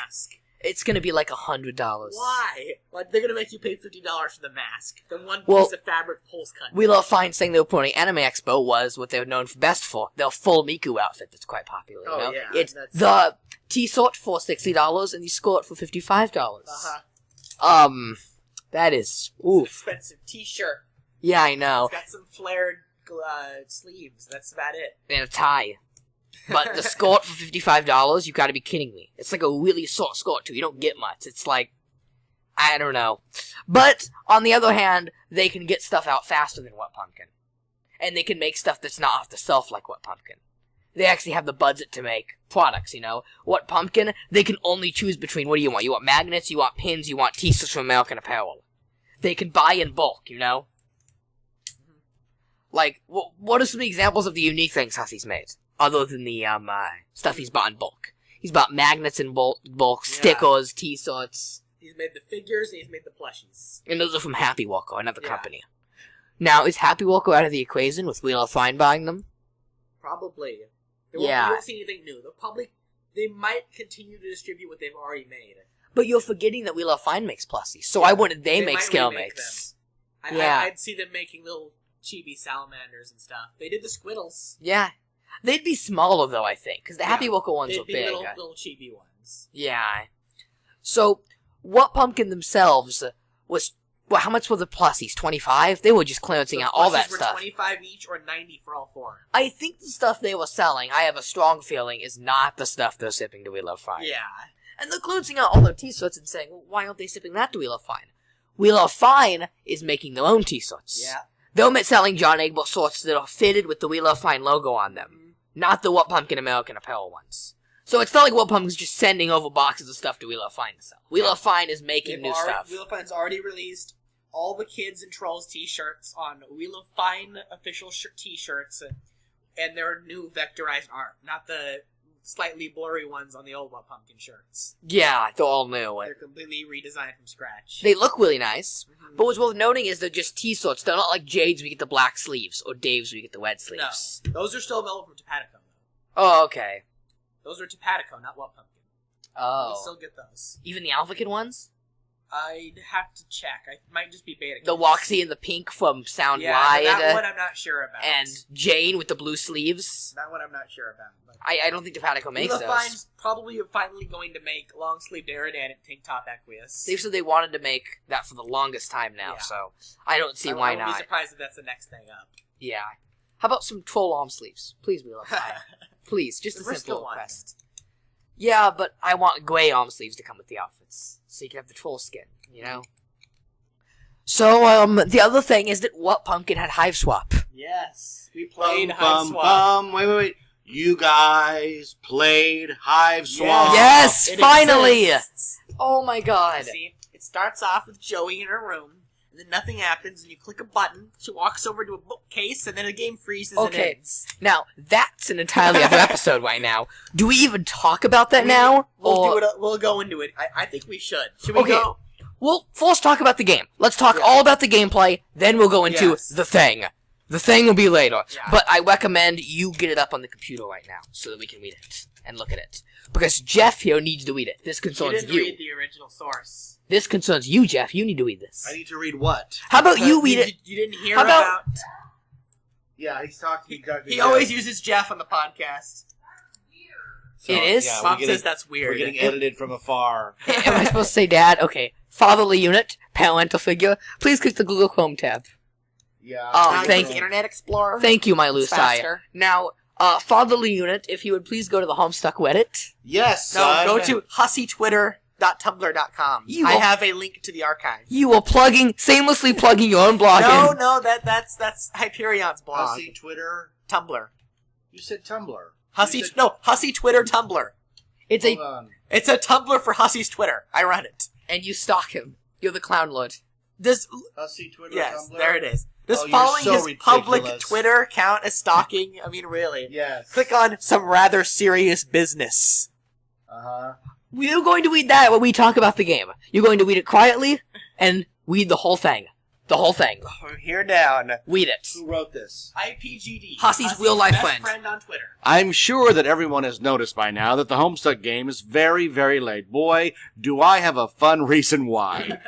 It's gonna be like $100. Why? Like, they're gonna make you pay $50 for the mask. The one piece of fabric pulse cut. We love fine saying they were putting Anime Expo was what they're known for best for. Their full Miku outfit that's quite popular. You know? Yeah. It's T-sort for $60 and the skirt for $55. That is oof. Expensive T-shirt. Yeah, I know. It's got some flared sleeves. That's about it. And a tie. But the skirt for $55, you gotta be kidding me. It's like a really short skirt too. You don't get much. It's like, I don't know. But, on the other hand, they can get stuff out faster than Wet Pumpkin. And they can make stuff that's not off the shelf like Wet Pumpkin. They actually have the budget to make products, you know? Wet Pumpkin, they can only choose between, what do you want? You want magnets, you want pins, you want t-shirts from American Apparel. They can buy in bulk, you know? Like, what are some examples of the unique things Hussey's made? Other than the, stuff he's bought in bulk. He's bought magnets in bulk, stickers, t-shirts. He's made the figures and he's made the plushies. And those are from Happy Walker, another company. Now, is Happy Walker out of the equation with Wheel of Fine buying them? Probably. You won't see anything new. They might continue to distribute what they've already made. But you're forgetting that Wheel of Fine makes plushies, so why wouldn't they make scale mates? I'd see them making little chibi salamanders and stuff. They did the Squiddles. Yeah. They'd be smaller, though, I think, because the Happy Walker ones are big. Little chibi ones. Yeah. So, What Pumpkin themselves was... Well, how much were the plusies? 25? They were just clearancing out all that stuff. The plushies were $25 each or $90 for all 4. I think the stuff they were selling, I have a strong feeling, is not the stuff they're shipping to Wheel of Fine. Yeah. And they're clearancing out all their t-shirts and saying, well, why aren't they shipping that to Wheel of Fine? Wheel of Fine is making their own t-shirts. Yeah. They're selling John Egbert shorts that are fitted with the Wheel of Fine logo on them. Not the What Pumpkin American Apparel ones. So it's not like What Pumpkin's just sending over boxes of stuff to Wheel of Fine to sell. Wheel of Fine is making new stuff. Wheel of Fine's already released all the Kids and Trolls t-shirts on Wheel of Fine official t-shirts and their new vectorized art, not the slightly blurry ones on the old What Pumpkin shirts. Yeah, they're all new. They're completely redesigned from scratch. They look really nice, but what's worth noting is they're just t-shirts. They're not like Jade's where you get the black sleeves, or Dave's where you get the red sleeves. No, those are still available from Topatico, though. Oh, okay. Those are Topatico, not What Pumpkin. Oh. You still get those. Even the Alpha Kid ones? I'd have to check. I might just be beta. The Woxie and the pink from Sound yeah, Wide. That one I'm not sure about. And Jane with the blue sleeves. That one I'm not sure about. I don't think Topatico makes those. Fine's probably finally going to make long sleeve Darridan and tank top Aqueous. They've said they wanted to make that for the longest time now, so I don't see why not. I wouldn't be surprised if that's the next thing up. Yeah. How about some troll arm sleeves? Please, Wheel of Fine. Please, just a simple request. Yeah, but I want gray arm sleeves to come with the outfits, so you can have the troll skin, you know? So, the other thing is that What Pumpkin had Hive Swap. Yes, we played Hive Swap. Wait. You guys played Hive Swap. Yes, finally! Exists. Oh my god. See, it starts off with Joey in her room, and then nothing happens, and you click a button, she walks over to a bookcase, and then the game freezes and ends. Now, that's an entirely other episode right now. Do we even talk about that now? We'll go into it. I think we should. Should we go? Well, first talk about the game. Let's talk all about the gameplay, then we'll go into the thing. The thing will be later. Yeah. But I recommend you get it up on the computer right now so that we can read it and look at it. Because Jeff here needs to read it. This concerns you. You didn't read the original source. This concerns you, Jeff. You need to read this. I need to read what? How about you read it? You didn't hear about... Yeah, he's talking. He always uses Jeff on the podcast. So, it is? Yeah, Mom says that's weird. We're getting edited from afar. Am I supposed to say dad? Okay. Fatherly unit, parental figure. Please click the Google Chrome tab. Yeah. Oh, thank you. Internet Explorer. Thank you, my Lucai. Now, fatherly unit, if you would please go to the Homestuck Reddit. Yes, son. No, go to husseytwitter.tumblr.com. I have a link to the archive. You are shamelessly plugging your own blog. No, that's Hyperion's blog. Hussey Twitter Tumblr. You said Tumblr. Hussey Twitter Tumblr. It's a Tumblr for Hussey's Twitter. I run it. And you stalk him. You're the clown lord. Hussey Twitter yes, Tumblr? there it is. Does following his public Twitter count as stalking? I mean, really. Yes. Click on some rather serious business. Uh-huh. We're going to read that when we talk about the game. You're going to read it quietly and read the whole thing. The whole thing. From here down. Read it. Who wrote this? IPGD. Hussey's real-life best friend on Twitter. I'm sure that everyone has noticed by now that the Homestuck game is very, very late. Boy, do I have a fun reason why.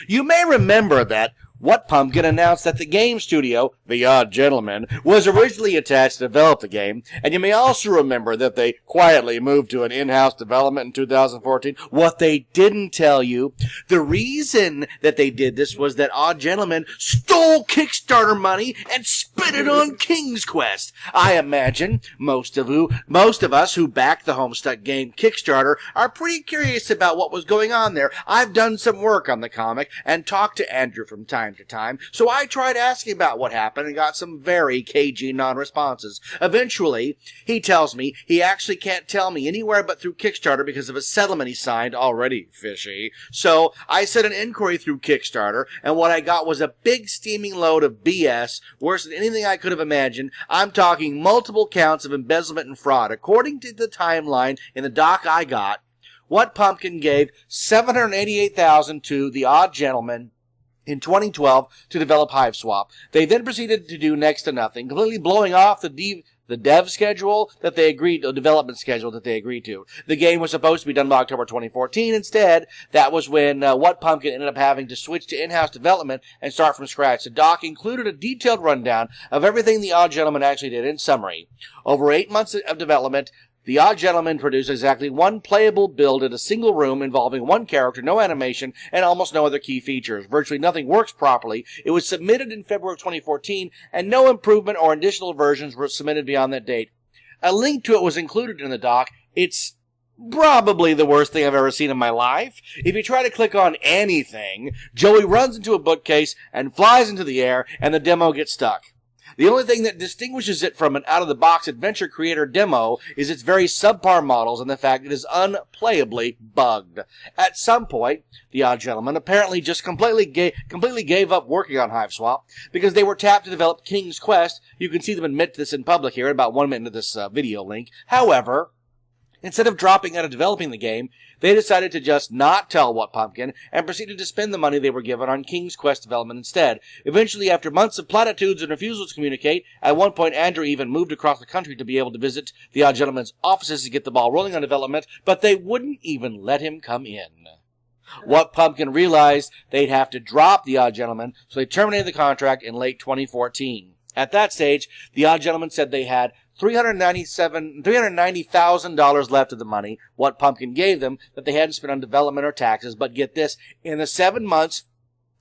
You may remember that What Pumpkin announced that the game studio, The Odd Gentleman, was originally attached to develop the game, and you may also remember that they quietly moved to an in-house development in 2014. What they didn't tell you, the reason that they did this was that Odd Gentleman stole Kickstarter money and spent it on King's Quest. I imagine most of us who backed the Homestuck game Kickstarter are pretty curious about what was going on there. I've done some work on the comic and talked to Andrew from time to time, so I tried asking about what happened and got some very cagey non-responses. Eventually, he tells me he actually can't tell me anywhere but through Kickstarter because of a settlement he signed, already fishy. So I sent an inquiry through Kickstarter, and what I got was a big steaming load of BS, worse than anything I could have imagined. I'm talking multiple counts of embezzlement and fraud. According to the timeline in the doc I got, What Pumpkin gave $788,000 to The Odd Gentleman in 2012 to develop HiveSwap. They then proceeded to do next to nothing, completely blowing off the dev schedule that they agreed to, development schedule that they agreed to. The game was supposed to be done by October 2014. Instead, that was when What Pumpkin ended up having to switch to in-house development and start from scratch. The doc included a detailed rundown of everything The Odd Gentleman actually did. In summary, over 8 months of development, The Odd Gentleman produced exactly one playable build in a single room involving one character, no animation, and almost no other key features. Virtually nothing works properly. It was submitted in February of 2014, and no improvement or additional versions were submitted beyond that date. A link to it was included in the doc. It's probably the worst thing I've ever seen in my life. If you try to click on anything, Joey runs into a bookcase and flies into the air, and the demo gets stuck. The only thing that distinguishes it from an out-of-the-box adventure creator demo is its very subpar models and the fact it is unplayably bugged. At some point, The Odd Gentleman apparently just completely gave up working on HiveSwap because they were tapped to develop King's Quest. You can see them admit to this in public here, about 1 minute into this video link. However, instead of dropping out of developing the game, they decided to just not tell What Pumpkin and proceeded to spend the money they were given on King's Quest development instead. Eventually, after months of platitudes and refusals to communicate, at one point Andrew even moved across the country to be able to visit The Odd Gentleman's offices to get the ball rolling on development, but they wouldn't even let him come in. What Pumpkin realized they'd have to drop The Odd Gentleman, so they terminated the contract in late 2014. At that stage, The Odd Gentleman said they had $390,000 left of the money What Pumpkin gave them that they hadn't spent on development or taxes. But get this, in the 7 months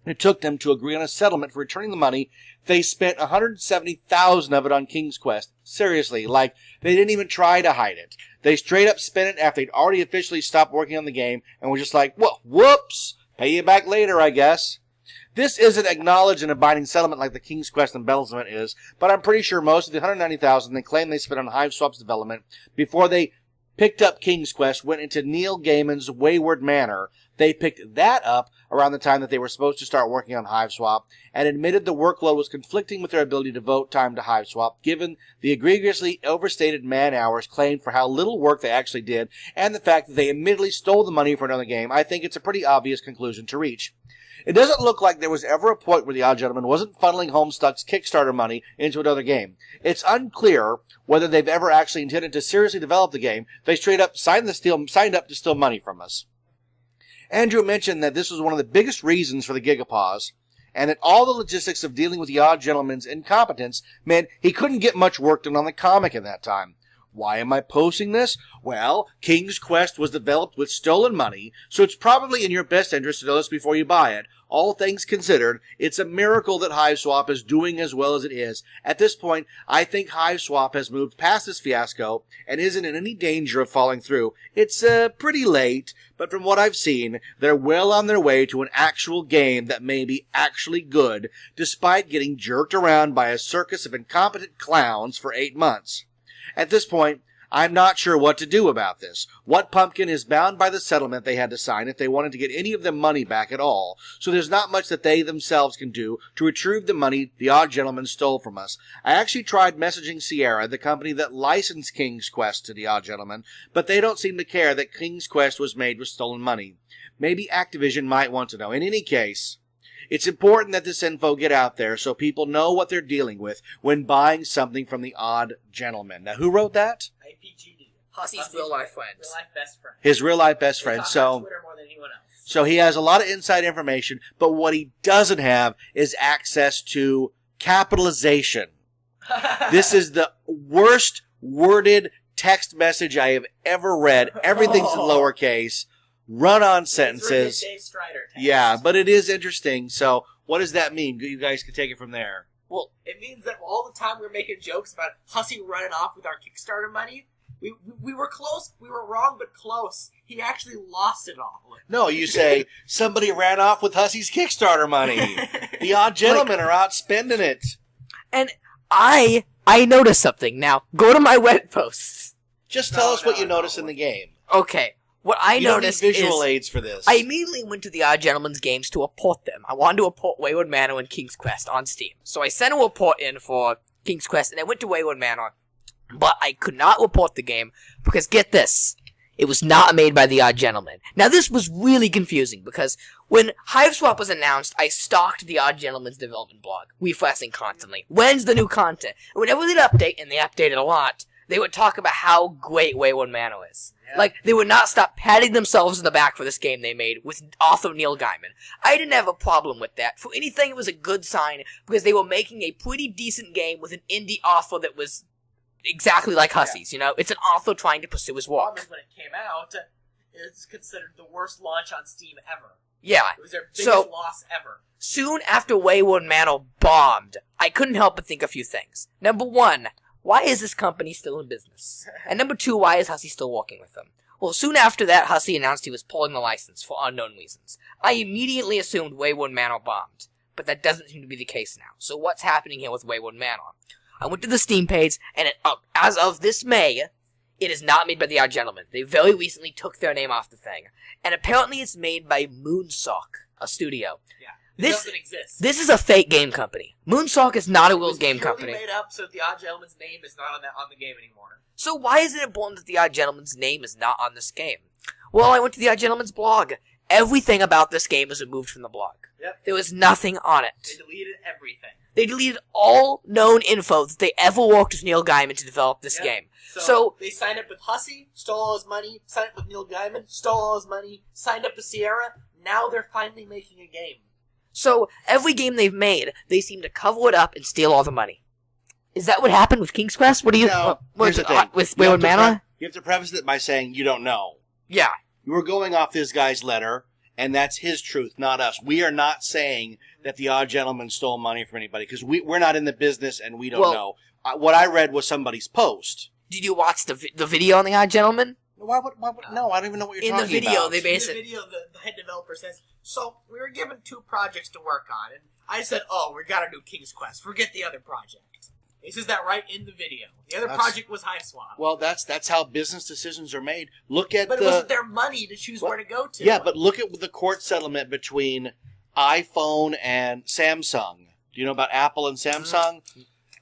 it took them to agree on a settlement for returning the money, they spent $170,000 of it on King's Quest. Seriously, like, they didn't even try to hide it. They straight up spent it after they'd already officially stopped working on the game and were just like, whoops, pay you back later, I guess. This isn't acknowledged in a binding settlement like the King's Quest embezzlement is, but I'm pretty sure most of the $190,000 they claim they spent on HiveSwap's development before they picked up King's Quest went into Neil Gaiman's Wayward Manor. They picked that up around the time that they were supposed to start working on HiveSwap and admitted the workload was conflicting with their ability to devote time to HiveSwap, given the egregiously overstated man-hours claimed for how little work they actually did and the fact that they admittedly stole the money for another game. I think it's a pretty obvious conclusion to reach. It doesn't look like there was ever a point where The Odd Gentleman wasn't funneling Homestuck's Kickstarter money into another game. It's unclear whether they've ever actually intended to seriously develop the game. They straight up signed up to steal money from us. Andrew mentioned that this was one of the biggest reasons for the Gigapause, and that all the logistics of dealing with The Odd Gentleman's incompetence meant he couldn't get much work done on the comic in that time. Why am I posting this? Well, King's Quest was developed with stolen money, so it's probably in your best interest to know this before you buy it. All things considered, it's a miracle that HiveSwap is doing as well as it is. At this point, I think HiveSwap has moved past this fiasco and isn't in any danger of falling through. It's pretty late, but from what I've seen, they're well on their way to an actual game that may be actually good, despite getting jerked around by a circus of incompetent clowns for 8 months. At this point, I'm not sure what to do about this. What Pumpkin is bound by the settlement they had to sign if they wanted to get any of the money back at all, so there's not much that they themselves can do to retrieve the money The Odd Gentleman stole from us. I actually tried messaging Sierra, the company that licensed King's Quest to The Odd Gentleman, but they don't seem to care that King's Quest was made with stolen money. Maybe Activision might want to know. In any case, it's important that this info get out there so people know what they're dealing with when buying something from The Odd Gentleman. Now, who wrote that? IPGD. Hussy's real life friend. Real life best friend. His real life best They friend. talk on So, Twitter more than anyone else. So he has a lot of inside information, but what he doesn't have is access to capitalization. This is the worst worded text message I have ever read. Everything's in lowercase, run-on sentences. Dave Strider text. Yeah, but it is interesting. So what does that mean? You guys can take it from there. Well, it means that all the time we were making jokes about Hussey running off with our Kickstarter money, we were close. We were wrong, but close. He actually lost it all. No, you say, somebody ran off with Hussey's Kickstarter money. The odd gentlemen are out spending it. And I noticed something. Now, go to my web posts. Just tell us what you noticed in the game. Okay. What I You don't need noticed visual is aids for this. I immediately went to the Odd Gentleman's games to import them. I wanted to import Wayward Manor and King's Quest on Steam. So I sent a report in for King's Quest, and I went to Wayward Manor. But I could not report the game, because get this, it was not made by the Odd Gentleman. Now this was really confusing, because when Hiveswap was announced, I stalked the Odd Gentleman's development blog, refreshing constantly. When's the new content? And whenever they'd update, and they updated a lot, they would talk about how great Wayward Manor is. Yeah. Like, they would not stop patting themselves in the back for this game they made with author Neil Gaiman. I didn't have a problem with that. For anything, it was a good sign, because they were making a pretty decent game with an indie author that was exactly like Hussey's, you know? It's an author trying to pursue his The problem work. is when it came out, it's considered the worst launch on Steam ever. Yeah. It was their biggest loss ever. Soon after Wayward Manor bombed, I couldn't help but think a few things. Number one, why is this company still in business? And number two, why is Hussey still working with them? Well, soon after that, Hussey announced he was pulling the license for unknown reasons. I immediately assumed Wayward Manor bombed, but that doesn't seem to be the case now. So what's happening here with Wayward Manor? I went to the Steam page, and as of this May, it is not made by the Odd Gentleman. They very recently took their name off the thing. And apparently it's made by Moonsock, a studio. Yeah. It doesn't exist. This is a fake game company. Moonsock is not a real game company. It was made up so the Odd Gentleman's name is not on the game anymore. So why is it important that the Odd Gentleman's name is not on this game? Well, I went to the Odd Gentleman's blog. Everything about this game is removed from the blog. Yep. There was nothing on it. They deleted everything. They deleted all known info that they ever worked with Neil Gaiman to develop this game. So they signed up with Hussey, stole all his money, signed up with Neil Gaiman, stole all his money, signed up with Sierra. Now they're finally making a game. So every game they've made, they seem to cover it up and steal all the money. Is that what happened with King's Quest? What do you... No, here's the thing. With Wayward Manor? You have to preface it by saying you don't know. Yeah. You were going off this guy's letter, and that's his truth, not us. We are not saying that the Odd Gentleman stole money from anybody, because we're not in the business and we don't know. What I read was somebody's post. Did you watch the video on the Odd Gentleman? Why would no, I don't even know what you're talking about. In the video, they basically... In the video, the head developer says, so we were given 2 projects to work on, and I said, oh, we gotta do King's Quest. Forget the other project. He says that right in the video. The other project was Hiveswap. Well, that's how business decisions are made. Look at But it wasn't their money to choose where to go to. Yeah, but look at the court settlement between iPhone and Samsung. Do you know about Apple and Samsung?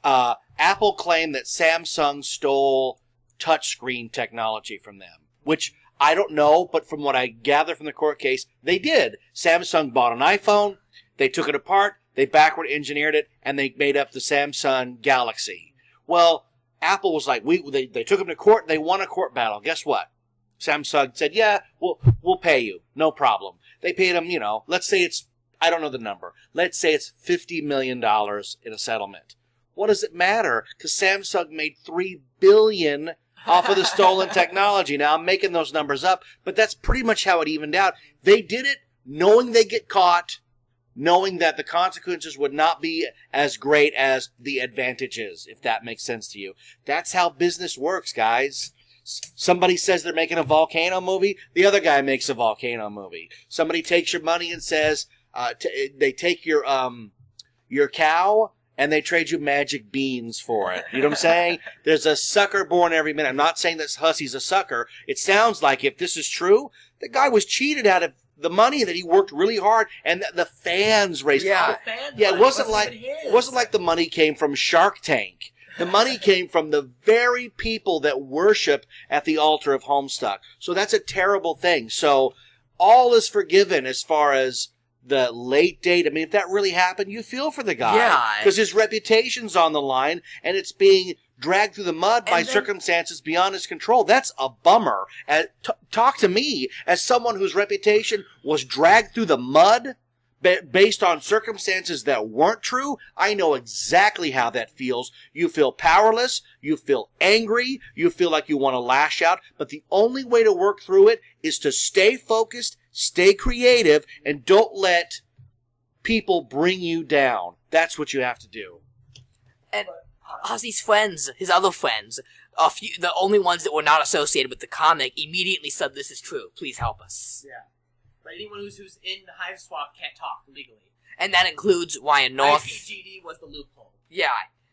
Mm-hmm. Apple claimed that Samsung stole touchscreen technology from them, which I don't know, but from what I gather from the court case, they did. Samsung bought an iPhone, they took it apart, they backward engineered it, and they made up the Samsung Galaxy. Well, Apple was like, they took them to court, they won a court battle. Guess what? Samsung said, yeah, we'll pay you. No problem. They paid them, let's say it's, I don't know the number. Let's say it's $50 million in a settlement. What does it matter? Because Samsung made $3 billion off of the stolen technology. Now, I'm making those numbers up, but that's pretty much how it evened out. They did it knowing they get caught, knowing that the consequences would not be as great as the advantages, if that makes sense to you. That's how business works, guys. Somebody says they're making a volcano movie, the other guy makes a volcano movie. Somebody takes your money and says, they take your cow, and they trade you magic beans for it. You know what I'm saying? There's a sucker born every minute. I'm not saying that Hussey's a sucker. It sounds like, if this is true, the guy was cheated out of the money that he worked really hard, and the fans raised. Yeah, it wasn't like the money came from Shark Tank. The money came from the very people that worship at the altar of Homestuck. So that's a terrible thing. So all is forgiven as far as the late date. I mean, if that really happened, you feel for the guy. Yeah. Because his reputation's on the line, and it's being dragged through the mud by then, circumstances beyond his control. That's a bummer. Talk to me as someone whose reputation was dragged through the mud based on circumstances that weren't true. I know exactly how that feels. You feel powerless. You feel angry. You feel like you want to lash out. But the only way to work through it is to stay focused, stay creative, and don't let people bring you down. That's what you have to do. And Hussey's friends, his other friends, the only ones that were not associated with the comic, immediately said, "This is true. Please help us." Yeah. But anyone who's in the Hive Swap can't talk legally. And that includes Ryan North. IPGD was the loophole. Yeah,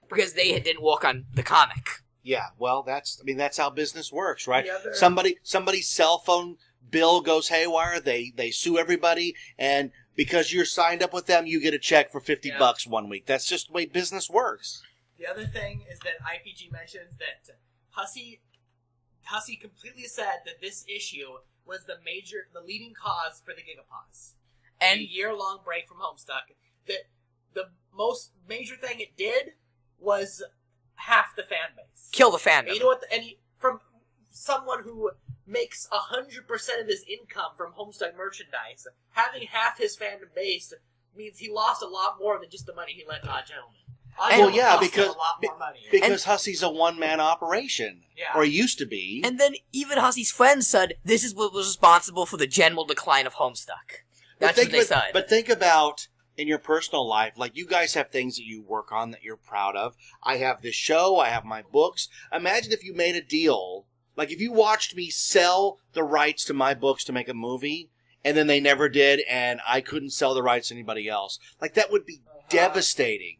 because they didn't work on the comic. Yeah, well, that's how business works, right? Somebody's cell phone bill goes haywire. They sue everybody, and because you're signed up with them, you get a check for $50 1 week. That's just the way business works. The other thing is that IPG mentions that Hussey completely said that this issue was the leading cause for the Gigapause. And a year-long break from Homestuck. That the most major thing it did was half the fan base. Kill the fandom. And you know what? From someone who makes 100% of his income from Homestuck merchandise, having half his fandom base means he lost a lot more than just the money he lent Odd Gentleman. Because Hussey's a one-man operation. Yeah. Or he used to be. And then even Hussey's friends said, this is what was responsible for the general decline of Homestuck. That's what they said. But think about, in your personal life, like you guys have things that you work on that you're proud of. I have this show, I have my books. Imagine if you made a deal, like if you watched me sell the rights to my books to make a movie, and then they never did, and I couldn't sell the rights to anybody else. Like that would be devastating.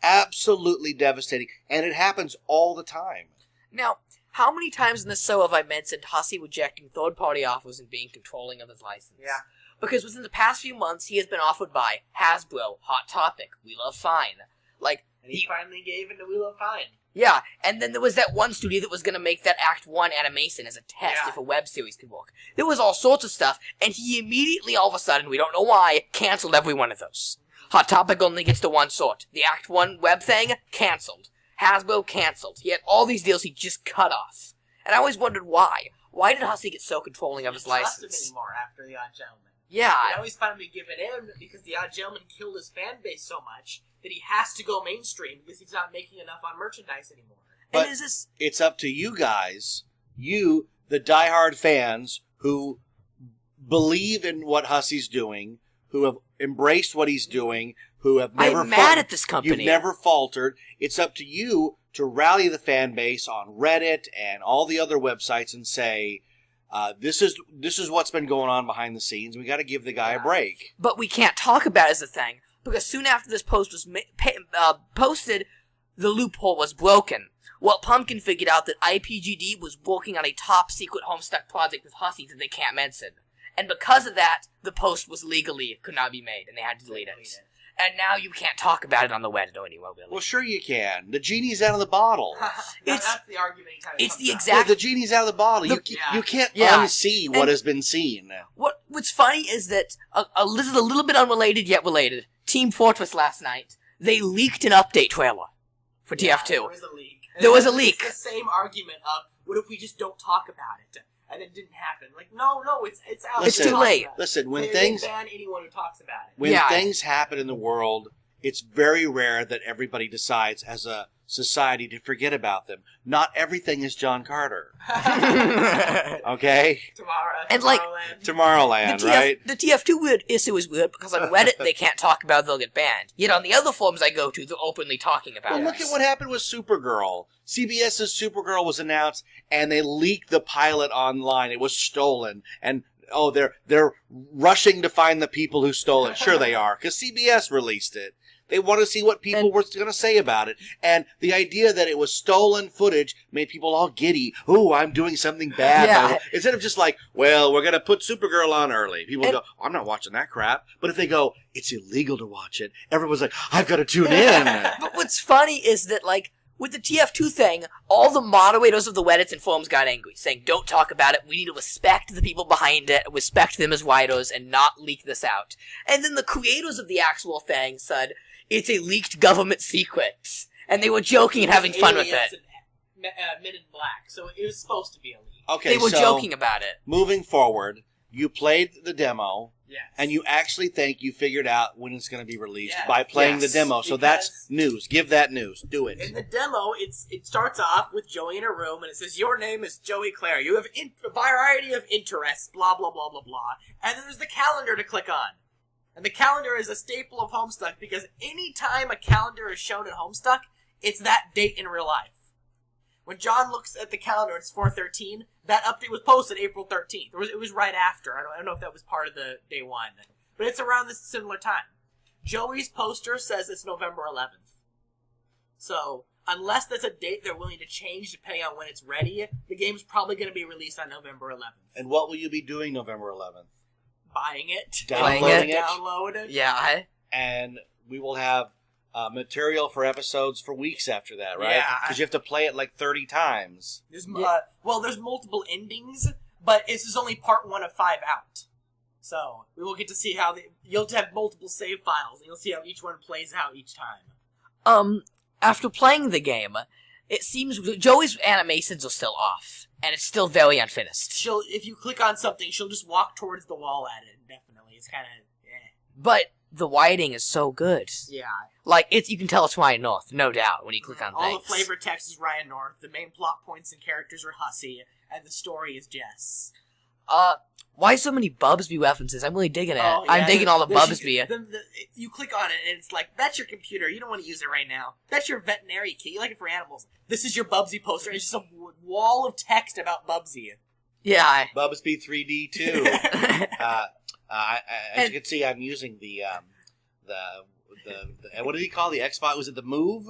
Absolutely devastating. And it happens all the time. Now, how many times in this show have I mentioned Hussey rejecting third-party offers and being controlling of his license? Yeah. Because within the past few months, he has been offered by Hasbro, Hot Topic, We Love Fine. And he finally gave in to We Love Fine. Yeah, and then there was that one studio that was going to make that Act 1 animation as a test if a web series could work. There was all sorts of stuff, and he immediately, all of a sudden, we don't know why, canceled every one of those. Hot Topic only gets to one sort. The Act 1 web thing, canceled. Hasbro, canceled. He had all these deals he just cut off. And I always wondered why. Why did Hussey get so controlling of his license? He didn't trust him anymore after The Odd Gentleman. Yeah. He always finally given in because The Odd Gentleman killed his fan base so much that he has to go mainstream because he's not making enough on merchandise anymore. But it's up to you guys, the diehard fans who believe in what Hussey's doing, who have embraced what he's doing, who have never... I'm mad at this company. You've never faltered. It's up to you to rally the fan base on Reddit and all the other websites and say, this is what's been going on behind the scenes. We got to give the guy a break. But we can't talk about it as a thing, because soon after this post was posted, the loophole was broken. Well, Pumpkin figured out that IPGD was working on a top-secret Homestuck project with Hussey that they can't mention. And because of that, the post could not be made, and they had to delete it. And now you can't talk about it on the web anymore, really. Well, sure you can. The genie's out of the bottle. That's the argument. It's the exact... Yeah, the genie's out of the bottle. You can't unsee what has been seen. What's funny is that, this is a little bit unrelated yet related. Team Fortress last night, they leaked an update trailer for TF2. There was a leak. There was a leak. It's the same argument of, what if we just don't talk about it? And it didn't happen. Like, no, it's out. It's too late. Listen, when they ban anyone who talks about it. When things happen in the world, it's very rare that everybody decides as a society to forget about them. Not everything is John Carter. Okay? Tomorrowland, right? The TF2 issue is weird because on Reddit they can't talk about it, they'll get banned. Yet on the other forums I go to, they're openly talking about it. Look at what happened with Supergirl. CBS's Supergirl was announced, and they leaked the pilot online. It was stolen, and they're rushing to find the people who stole it. Sure they are, because CBS released it. They want to see what people were going to say about it. And the idea that it was stolen footage made people all giddy. Ooh, I'm doing something bad. Yeah. Instead of just like, well, we're going to put Supergirl on early. People go, I'm not watching that crap. But if they go, it's illegal to watch it, everyone's like, I've got to tune in. But what's funny is that, like, with the TF2 thing, all the moderators of the Reddits and forums got angry, saying, don't talk about it, we need to respect the people behind it, respect them as writers, and not leak this out. And then the creators of the actual thing said, it's a leaked government secret. And they were joking and having fun with it. Men in Black, so it was supposed to be elite. Okay, They were so joking about it. moving forward, you played the demo, Yes. and you actually think you figured out when it's going to be released Yes. by playing Yes. the demo. So that's news. Give that news. Do it. In the demo, it starts off with Joey in a room, and it says, "Your name is Joey Clare. You have a variety of interests, blah, blah, blah, blah, blah." And then there's the calendar to click on. And the calendar is a staple of Homestuck, because any time a calendar is shown in Homestuck, it's that date in real life. When John looks at the calendar, it's 4/13. That update was posted April 13th. It was right after. I don't know if that was part of the day one. But it's around this similar time. Joey's poster says it's November 11th. So, unless that's a date they're willing to change depending on when it's ready, the game's probably going to be released on November 11th. And what will you be doing November 11th? Buying it. Downloading it. Download it. Yeah, And we will have material for episodes for weeks after that, right? Yeah. Because you have to play it like 30 times. There's there's multiple endings, but this is only part 1 of 5 out. So we will get to see how you'll have multiple save files, and you'll see how each one plays out each time. After playing the game, it seems Joey's animations are still off, and it's still very unfinished. If you click on something, she'll just walk towards the wall at it. Definitely, it's kind of But the writing is so good. yeah. Like, you can tell it's Ryan North, no doubt, when you click on All things. the flavor text is Ryan North. The main plot points and characters are Hussey, and the story is Jess. Why so many Bubsby references? I'm really digging it. Oh, yeah, I'm digging all the Bubsby. You click on it, and it's like, that's your computer. You don't want to use it right now. That's your veterinary key. You like it for animals. This is your Bubsy poster. It's just a wall of text about Bubsy. Yeah. Bubsby 3D too. As you can see, I'm using the what did he call the Xbox? Was it the Move?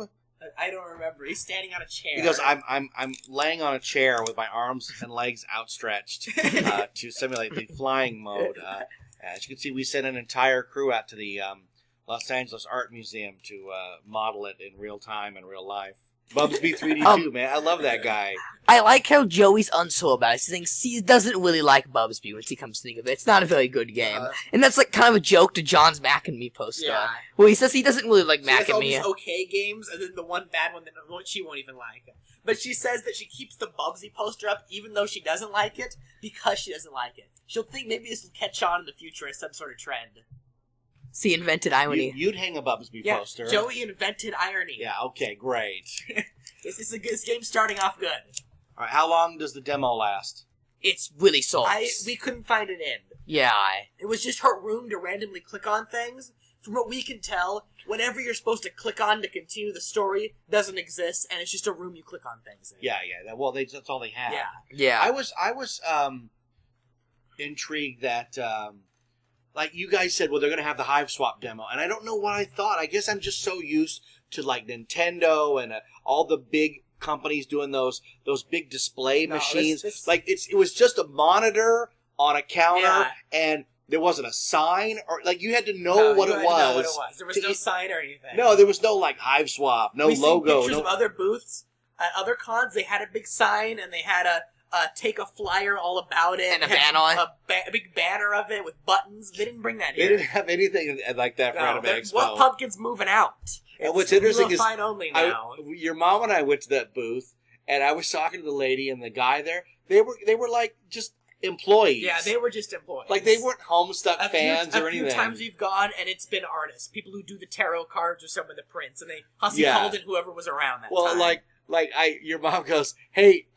I don't remember. He's standing on a chair. He goes, I'm laying on a chair with my arms and legs outstretched to simulate the flying mode. As you can see, we sent an entire crew out to the Los Angeles Art Museum to model it in real time and real life. Bubsby 3D too, man. I love that guy. I like how Joey's unsure about it. He thinks he doesn't really like Bubsby once he comes to think of it. It's not a very good game. And that's like kind of a joke to John's Mac and Me poster. Yeah. Well, he says he doesn't really like She Mac has and all Me. these okay games, and then the one bad one that she won't even like. But she says that she keeps the Bubsy poster up even though she doesn't like it, because she doesn't like it. She'll think maybe this will catch on in the future as some sort of trend. See, invented irony. You'd hang a Bubsby poster. Joey invented irony. Yeah, okay, great. This game's starting off good. All right, how long does the demo last? It's really soft. We couldn't find an end. Yeah. It was just her room to randomly click on things. From what we can tell, whatever you're supposed to click on to continue the story doesn't exist, and it's just a room you click on things in. Yeah. Well, that's all they have. Yeah. Yeah. I was intrigued that, like you guys said, well, they're going to have the Hive Swap demo, and I don't know what I thought. I guess I'm just so used to like Nintendo and all the big companies doing those big display machines. Like it was just a monitor on a counter, and there wasn't a sign, or like you had to know what it was. There was no sign or anything. No, there was no like Hive Swap, no We've logo. Seen pictures of other booths at other cons. They had a big sign, and they had a take a flyer all about it, and a banner, a big banner of it with buttons. They didn't bring that here. They didn't have anything like that for Anime Expo. What pumpkin's moving out? And what's interesting is fine only now. Your mom and I went to that booth, and I was talking to the lady and the guy there. They were like just employees. Yeah, they were just employees. Like they weren't Homestuck fans or anything. A few times we've gone, and it's been artists, people who do the tarot cards or some of the prints, and they Hussey called in whoever was around that time. Well, your mom goes, "Hey,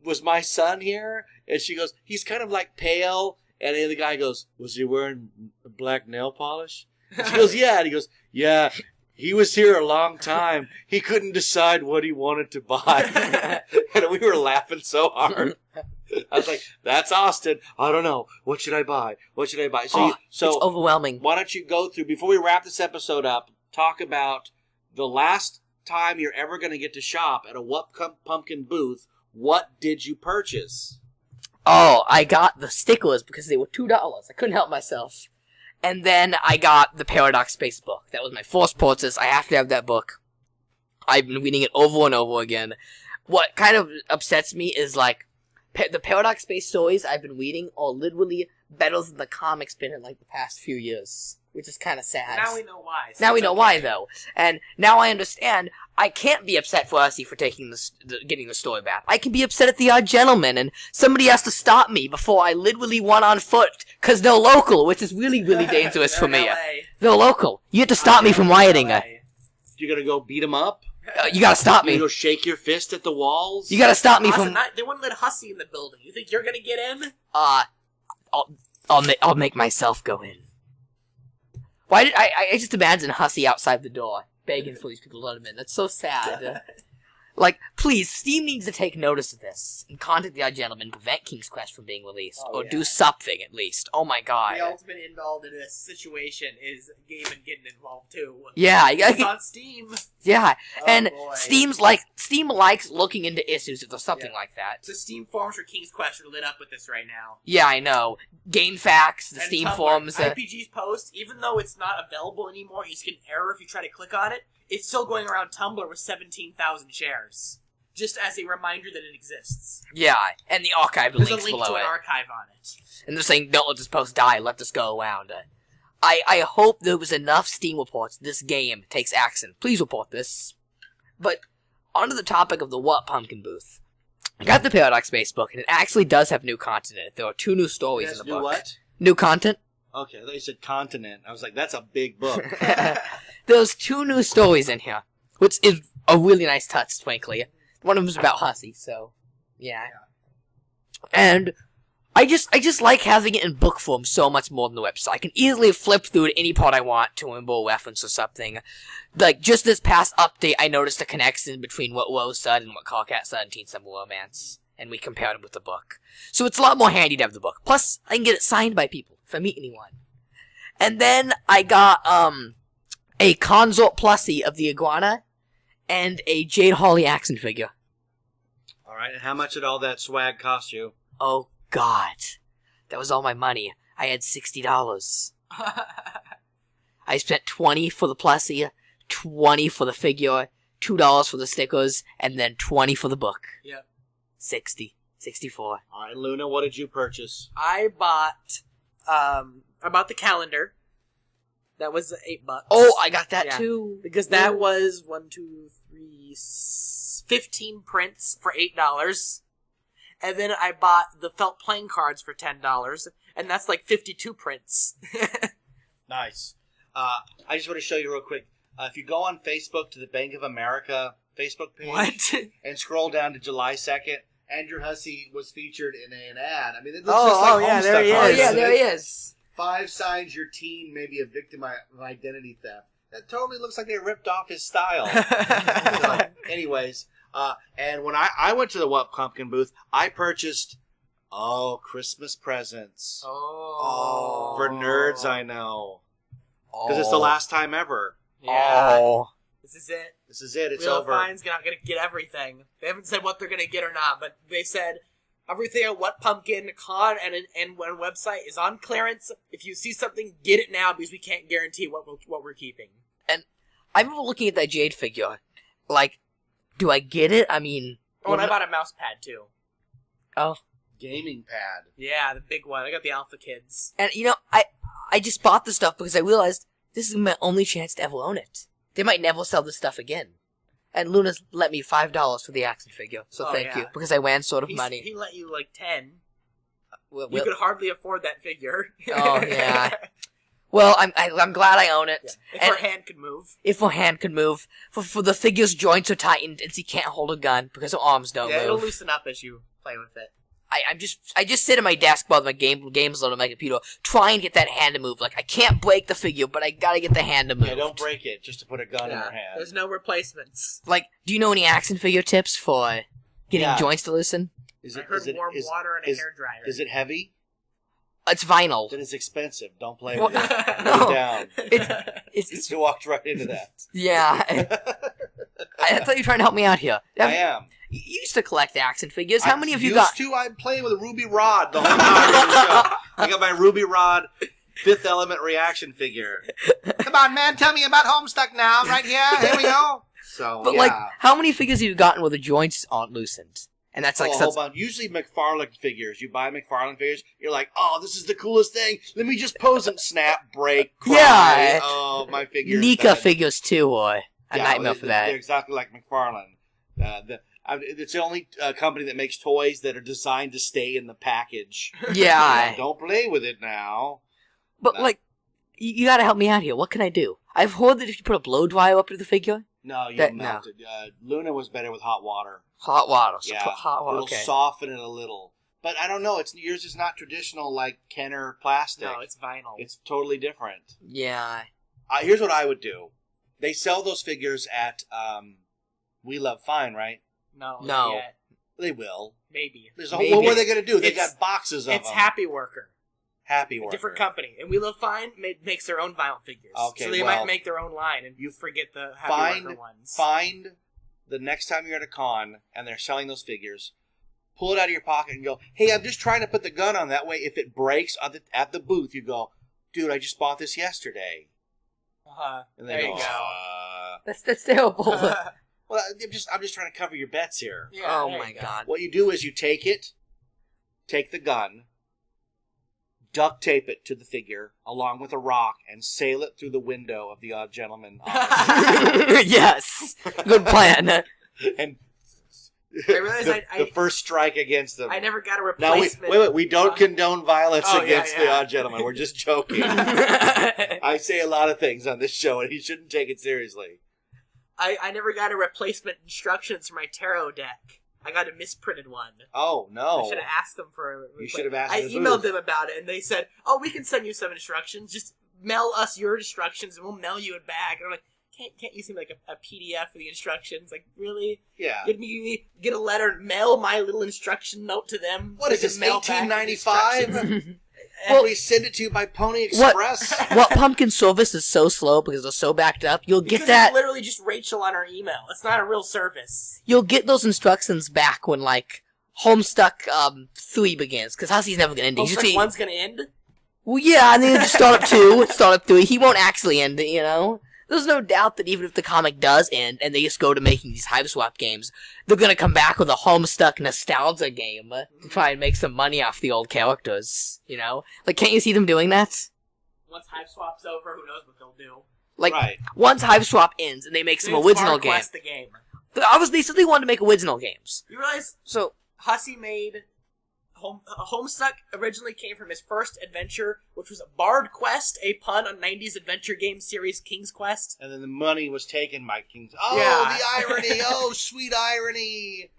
was my son here?" And she goes, "He's kind of like pale." And then the guy goes, "Was he wearing black nail polish?" And she goes, "Yeah." And he goes, "Yeah, he was here a long time. He couldn't decide what he wanted to buy." And we were laughing so hard. I was like, "That's Austin. I don't know. What should I buy? What should I buy?" So it's overwhelming. Why don't you go through, before we wrap this episode up, talk about the last time you're ever going to get to shop at a What Pumpkin booth. What did you purchase? Oh, I got the stickers because they were $2. I couldn't help myself. And then I got the Paradox Space book. That was my first purchase. I have to have that book. I've been reading it over and over again. What kind of upsets me is, like, the Paradox Space stories I've been reading are literally better than the comics been in, like, the past few years. Which is kind of sad. Now we know why. Now we know why, though. And now I understand. I can't be upset for Hussey for taking getting the story back. I can be upset at the odd gentleman, and somebody has to stop me before I literally run on foot, because they're local, which is really, really dangerous for me. They're local. You have to stop me from rioting. You gonna go beat them up? You gotta stop me. You go shake your fist at the walls? You gotta stop me from... They wouldn't let Hussey in the building. You think you're gonna get in? I'll make myself go in. Why did I just imagine Hussey outside the door, begging for these people to let him in. That's so sad. Like, please, Steam needs to take notice of this and contact the odd gentleman, prevent King's Quest from being released, or do something at least. Oh my god. The ultimate involved in this situation is Gaiman getting involved too. Yeah, it's on Steam. Yeah, and boy. Steam likes looking into issues if there's something like that. The Steam forums for King's Quest are lit up with this right now. Yeah, I know. GameFAQs, the And Steam Tumblr, forums. IPG's post, even though it's not available anymore, you just get an error if you try to click on it. It's still going around Tumblr with 17,000 shares. Just as a reminder that it exists. Yeah, and the archive There's links a link below to an it. archive on it. And they're saying, don't let this post die, let this go around. I hope there was enough Steam reports this game takes action. Please report this. But, onto the topic of the What Pumpkin booth. I got the Paradox Facebook, and it actually does have new content in it. There are 2 new stories in the book. What? New content? Okay, I thought you said continent. I was like, that's a big book. There's 2 new stories in here, which is a really nice touch, frankly. One of them's about Hussey, so yeah. And I just like having it in book form so much more than the website. I can easily flip through to any part I want to remember a reference or something. Like, just this past update, I noticed a connection between what Rose said and what Carcat said in Teen Summer Romance, and we compared them with the book. So it's a lot more handy to have the book. Plus, I can get it signed by people if I meet anyone. And then I got a Consort plushie of the iguana and a Jade Hawley action figure. Alright, and how much did all that swag cost you? Oh, God. That was all my money. I had $60. I spent $20 for the plushie, $20 for the figure, $2 for the stickers, and then $20 for the book. Yep. 60. 64. Alright, Luna, what did you purchase? I bought the calendar. That was $8. Oh, I got that too. Because that was 15 prints for $8. And then I bought the felt playing cards for $10. And that's like 52 prints. Nice. I just want to show you real quick. If you go on Facebook to the Bank of America Facebook page and scroll down to July 2nd, Andrew Hussey was featured in an ad. I mean, it looks just like Homestuck. there he is. Oh, yeah, there he is. 5 signs your teen may be a victim of identity theft. That totally looks like they ripped off his style. So, anyways, and when I went to the What Pumpkin booth, I purchased, Christmas presents. Oh. For nerds I know. Because it's the last time ever. Yeah. Oh. This is it. This is it. It's Wheel over. of Fine's not going to get everything. They haven't said what they're going to get or not, but they said everything on What Pumpkin Con and one website is on clearance. If you see something, get it now because we can't guarantee what we're keeping. And I remember looking at that Jade figure. Like, do I get it? I mean... Oh, and I bought a mouse pad, too. Oh. Gaming pad. Yeah, the big one. I got the Alpha Kids. And, I just bought the stuff because I realized this is my only chance to ever own it. They might never sell this stuff again. And Luna's let me $5 for the action figure, so thank you, because I ran short of money. He let you like 10. Well, you could hardly afford that figure. Oh, yeah. Well, I'm glad I own it. Yeah. If her hand could move. If her hand could move. For the figure's joints are tightened and she can't hold a gun because her arms don't move. It'll loosen up as you play with it. I just sit at my desk while my game's loaded on my computer, try and get that hand to move. Like, I can't break the figure, but I gotta get the hand to move. Yeah, don't break it just to put a gun in her hand. There's no replacements. Like, do you know any action figure tips for getting joints to loosen? I heard warm water and a hairdryer. Is it heavy? It's vinyl. Then it's expensive. Don't play with it. No. Put it down. It's You walked right into that. Yeah. I thought you were trying to help me out here. I am. You used to collect action figures. How many have you got? I'm playing with a Ruby Rod the whole time. On the show. I got my Ruby Rod Fifth Element reaction figure. Come on, man. Tell me about Homestuck now. Right here. Here we go. So, But, like, how many figures have you gotten where the joints aren't loosened? And that's like a whole bunch. Usually McFarlane figures. You buy McFarlane figures, you're like, oh, this is the coolest thing. Let me just pose and snap, break, cry. Yeah. Oh, my figure. Nika figures too, boy. a nightmare for that. They're exactly like McFarlane. It's the only company that makes toys that are designed to stay in the package. Yeah. Don't play with it now. But, like, you gotta help me out here. What can I do? I've heard that if you put a blow dryer up to the figure... No, you'll melt it. Luna was better with hot water. Hot water. So Yeah, put hot water. it'll soften it a little. But I don't know. Yours is not traditional like Kenner plastic. No, it's vinyl. It's totally different. Yeah. Here's what I would do. They sell those figures at We Love Fine, right? No. No. Not yet. They will. Maybe. What are they going to do? They It's- got boxes of them. It's Happy Worker. Happy A Worker. different company. And We Love Fine makes their own vinyl figures. Okay, so they well, might make their own line, and you forget the Happy Worker ones. Find the next time you're at a con and they're selling those figures, pull it out of your pocket and go, hey, I'm just trying to put the gun on. That way, if it breaks at the booth, you go, dude, I just bought this yesterday. And they There go, you go. That's terrible. Well, I'm just trying to cover your bets here. Yeah, Oh there my you go. god. What you do is you take the gun, duct tape it to the figure along with a rock, and sail it through the window of the Odd Gentleman office. Yes. Good plan. And I realize the first strike against them. I never got a Now, replacement. we don't condone violence Oh, against yeah, the yeah. Odd Gentleman. We're just joking. I say a lot of things on this show, and he shouldn't take it seriously. I never got a replacement instructions for my tarot deck. I got a misprinted one. Oh, no. I should have asked them for a replacement. You should have asked I the emailed booth. them about it, and they said, "Oh, we can send you some instructions. Just mail us your instructions, and we'll mail you it back." And I'm like, "Can't you send like a PDF of the instructions? Like, really? Yeah. Get a letter, and mail my little instruction note to them. What is this, Mail back 1895? instructions." Well, we send it to you by Pony Express. What pumpkin service is so slow because they're so backed up? You'll get Because that. it's literally just Rachel on our email. It's not a real service. You'll get those instructions back when like Homestuck 3 begins, because Hussey's never gonna end it. You Homestuck see- 1's gonna end? Well, yeah, and then you just start up 2, start up 3. He won't actually end it, you know? There's no doubt that even if the comic does end and they just go to making these Hive Swap games, they're gonna come back with a Homestuck nostalgia game to try and make some money off the old characters, you know? Like, can't you see them doing that? Once Hive Swap's over, who knows what they'll do. Like, Right. once Hive Swap ends and they make some It's original Far games. Quest the game. Obviously, so they wanted to make original games. You realize So, Hussey made Homestuck originally came from his first adventure, which was Bard Quest, a pun on 90s adventure game series King's Quest. And then the money was taken by King's. Oh, Yeah. the irony. Oh, sweet irony.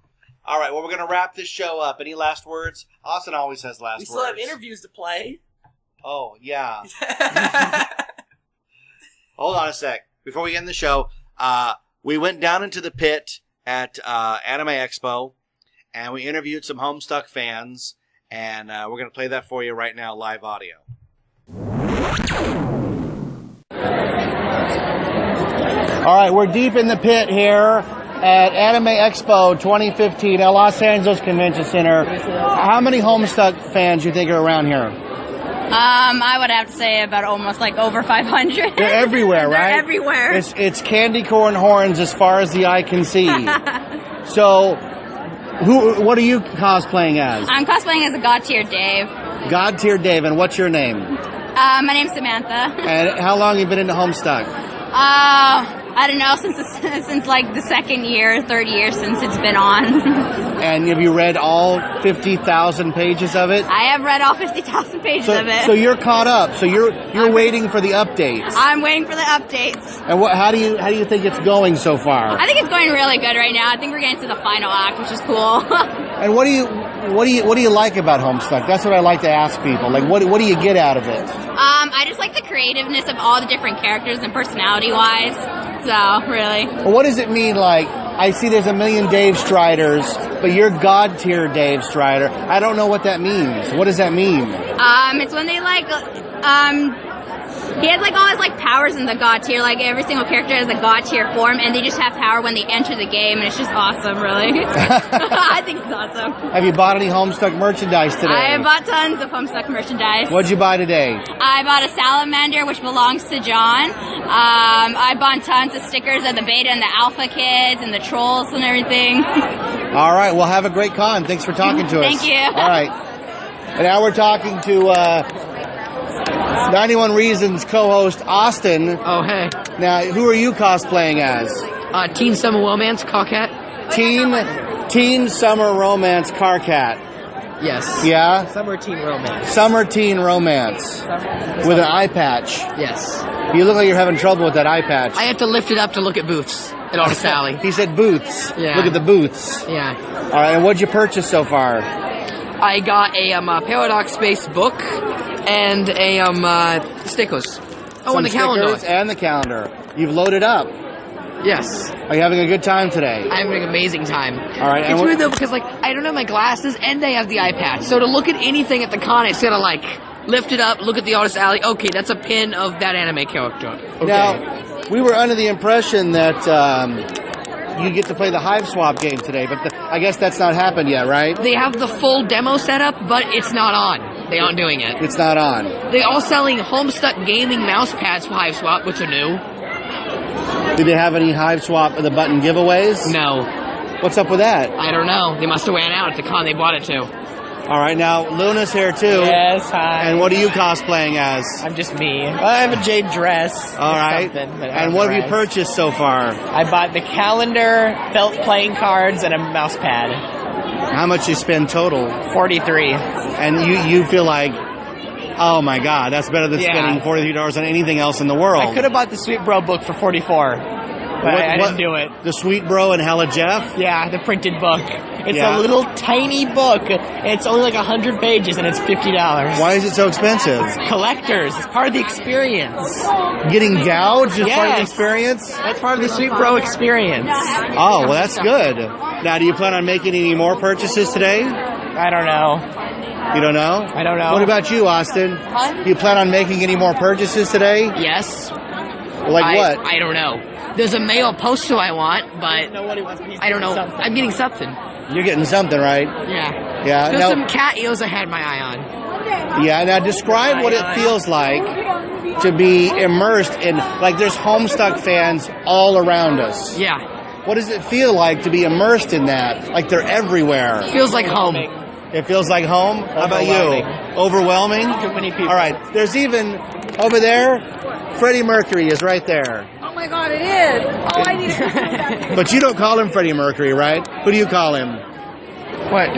All right, well, we're going to wrap this show up. Any last words? Austin always has last We words. still have interviews to play. Oh, yeah. Hold on a sec. Before we end the show, we went down into the pit at Anime Expo, and we interviewed some Homestuck fans, and we're going to play that for you right now, live audio. All right, we're deep in the pit here at Anime Expo 2015 at Los Angeles Convention Center. How many Homestuck fans do you think are around here? I would have to say about almost like over 500. They're everywhere, right? They're everywhere. It's candy corn horns as far as the eye can see. So, what are you cosplaying as? I'm cosplaying as a God tier Dave. God tier Dave, and what's your name? My name's Samantha. And how long have you been into Homestuck? I don't know, since like the second year, third year since it's been on. And have you read all 50,000 pages of it? I have read all 50,000 pages of it. So you're caught up. So you're waiting for the updates. I'm waiting for the updates. And how do you think it's going so far? I think it's going really good right now. I think we're getting to the final act, which is cool. And what do you like about Homestuck? That's what I like to ask people. Like, what do you get out of it? I just like the creativeness of all the different characters and personality-wise. So, really. Well, what does it mean, like, I see there's a million Dave Striders, but you're God tier Dave Strider. I don't know what that means. What does that mean? It's when they he has like all his like powers in the God tier. Like every single character has a God tier form, and they just have power when they enter the game, and it's just awesome, really. I think it's awesome. Have you bought any Homestuck merchandise today? I have bought tons of Homestuck merchandise. What'd you buy today? I bought a salamander, which belongs to John. I bought tons of stickers of the beta and the alpha kids and the trolls and everything. All right. Well, have a great con. Thanks for talking to us. Thank you. All right. And now we're talking to 91 Reasons co-host Austin. Oh, hey. Now, who are you cosplaying as? Teen Summer Romance Carcat. Teen Summer Romance Carcat. Yes. Yeah? Summer Teen Romance. Summer Teen Romance. With an eye patch. Yes. You look like you're having trouble with that eye patch. I have to lift it up to look at booths at Auto Sally. He said booths. Yeah. Look at the booths. Yeah. All right, and what'd you purchase so far? I got a Paradox-based book and a stickers. Oh, Some and the calendar. stickers and the calendar. You've loaded up. Yes. Are you having a good time today? I'm having an amazing time. All right. It's weird though because like I don't have my glasses and they have the eye patch. So to look at anything at the con, it's gonna like lift it up, look at the artist alley. Okay, that's a pin of that anime character. Okay. Now, we were under the impression that you get to play the Hive Swap game today, but I guess that's not happened yet, right? They have the full demo set up, but it's not on. They aren't doing it. It's not on. They're all selling Homestuck gaming mouse pads for Hive Swap, which are new. Do they have any Hive Swap of the button giveaways? No. What's up with that? I don't know. They must have ran out at the con they bought it to. All right, now Luna's here too. Yes, hi. And what are you cosplaying as? I'm just me. I have a jade dress. All right. And what have you purchased so far? I bought the calendar, felt playing cards, and a mouse pad. How much you spend total? 43. And you feel like, oh my God, that's better than spending $43 on anything else in the world. I could have bought the Sweet Bro book for 44, but I didn't do it. The Sweet Bro and Hella Jeff? Yeah, the printed book. It's a little tiny book. It's only like 100 pages, and it's $50. Why is it so expensive? Collectors. It's part of the experience. Getting gouged is part of the experience? That's part of the Sweet Bro experience. Oh, well, that's good. Now, do you plan on making any more purchases today? I don't know. You don't know? I don't know. What about you, Austin? Huh? Do you plan on making any more purchases today? Yes. Like what? I don't know. There's a male poster I want, but I don't know. I'm getting something. You're getting something, right? Yeah. Yeah. There's Now, some cat ears I had my eye on. yeah. Now, describe what it feels like to be immersed in, like, there's Homestuck fans all around us. Yeah. What does it feel like to be immersed in that? Like they're everywhere. Feels like home. It feels like home? How about you? Overwhelming? Too many people. All right. There's even, over there, Freddie Mercury is right there. Oh my God, it is. Oh, I need to. But you don't call him Freddie Mercury, right? Who do you call him? What?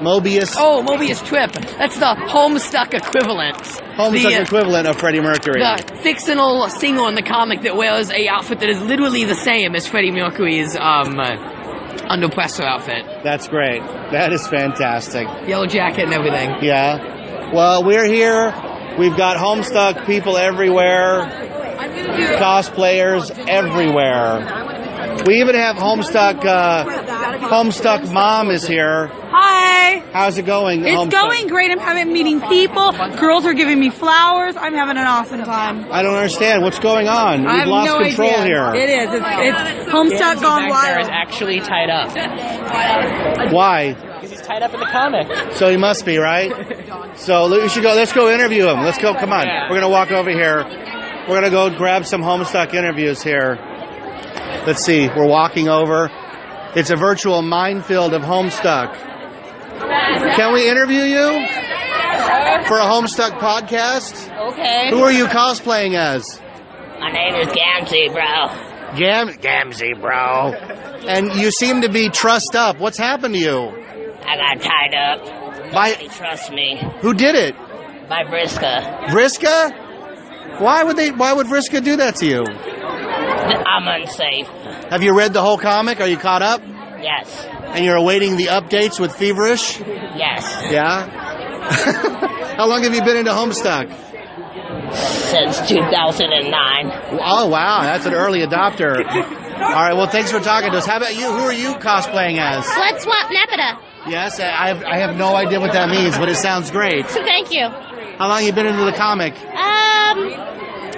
Mobius? Oh, Mobius Trip. That's the Homestuck equivalent. Homestuck equivalent of Freddie Mercury. The fictional singer in the comic that wears a outfit that is literally the same as Freddie Mercury's underpresser outfit. That's great. That is fantastic. Yellow jacket and everything. Yeah. Well, we're here. We've got Homestuck people everywhere. Cosplayers everywhere. We even have Homestuck. Homestuck Mom is here. Hi. How's it going? It's Homestuck? going great. I'm meeting people. Girls are giving me flowers. I'm having an awesome time. I don't understand. What's going on? I We've have lost no control idea. here. It is. It's Homestuck gone There is wild. actually tied up. Why? Because he's tied up in the comic. So he must be, right? So we should go. Let's go interview him. Let's go. Come on. Yeah. We're gonna walk over here. We're gonna go grab some Homestuck interviews here. Let's see. We're walking over. It's a virtual minefield of Homestuck. Can we interview you for a Homestuck podcast? Okay. Who are you cosplaying as? My name is Gamsey, bro. Gamsey, bro. And you seem to be trussed up. What's happened to you? I got tied up. By Nobody trusts me. who did it? By Briska. Vriska? Why would Vriska do that to you? I'm unsafe. Have you read the whole comic? Are you caught up? Yes. And you're awaiting the updates with Feverish? Yes. Yeah? How long have you been into Homestuck? Since 2009. Oh, wow. That's an early adopter. All right. Well, thanks for talking to us. How about you? Who are you cosplaying as? Let's swap Nepeta. Yes, I have no idea what that means, but it sounds great. Thank you. How long have you been into the comic?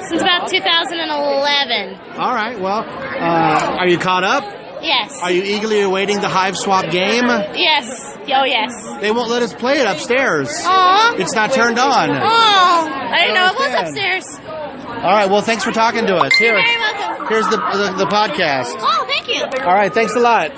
Since about 2011. All right. Well, are you caught up? Yes. Are you eagerly awaiting the Hive Swap game? Yes. Oh, yes. They won't let us play it upstairs. Aw. It's not turned on. Oh, I didn't know it was understand. upstairs. All right. Well, thanks for talking to us. You're very welcome. Here's the podcast. Oh, thank you. All right. Thanks a lot.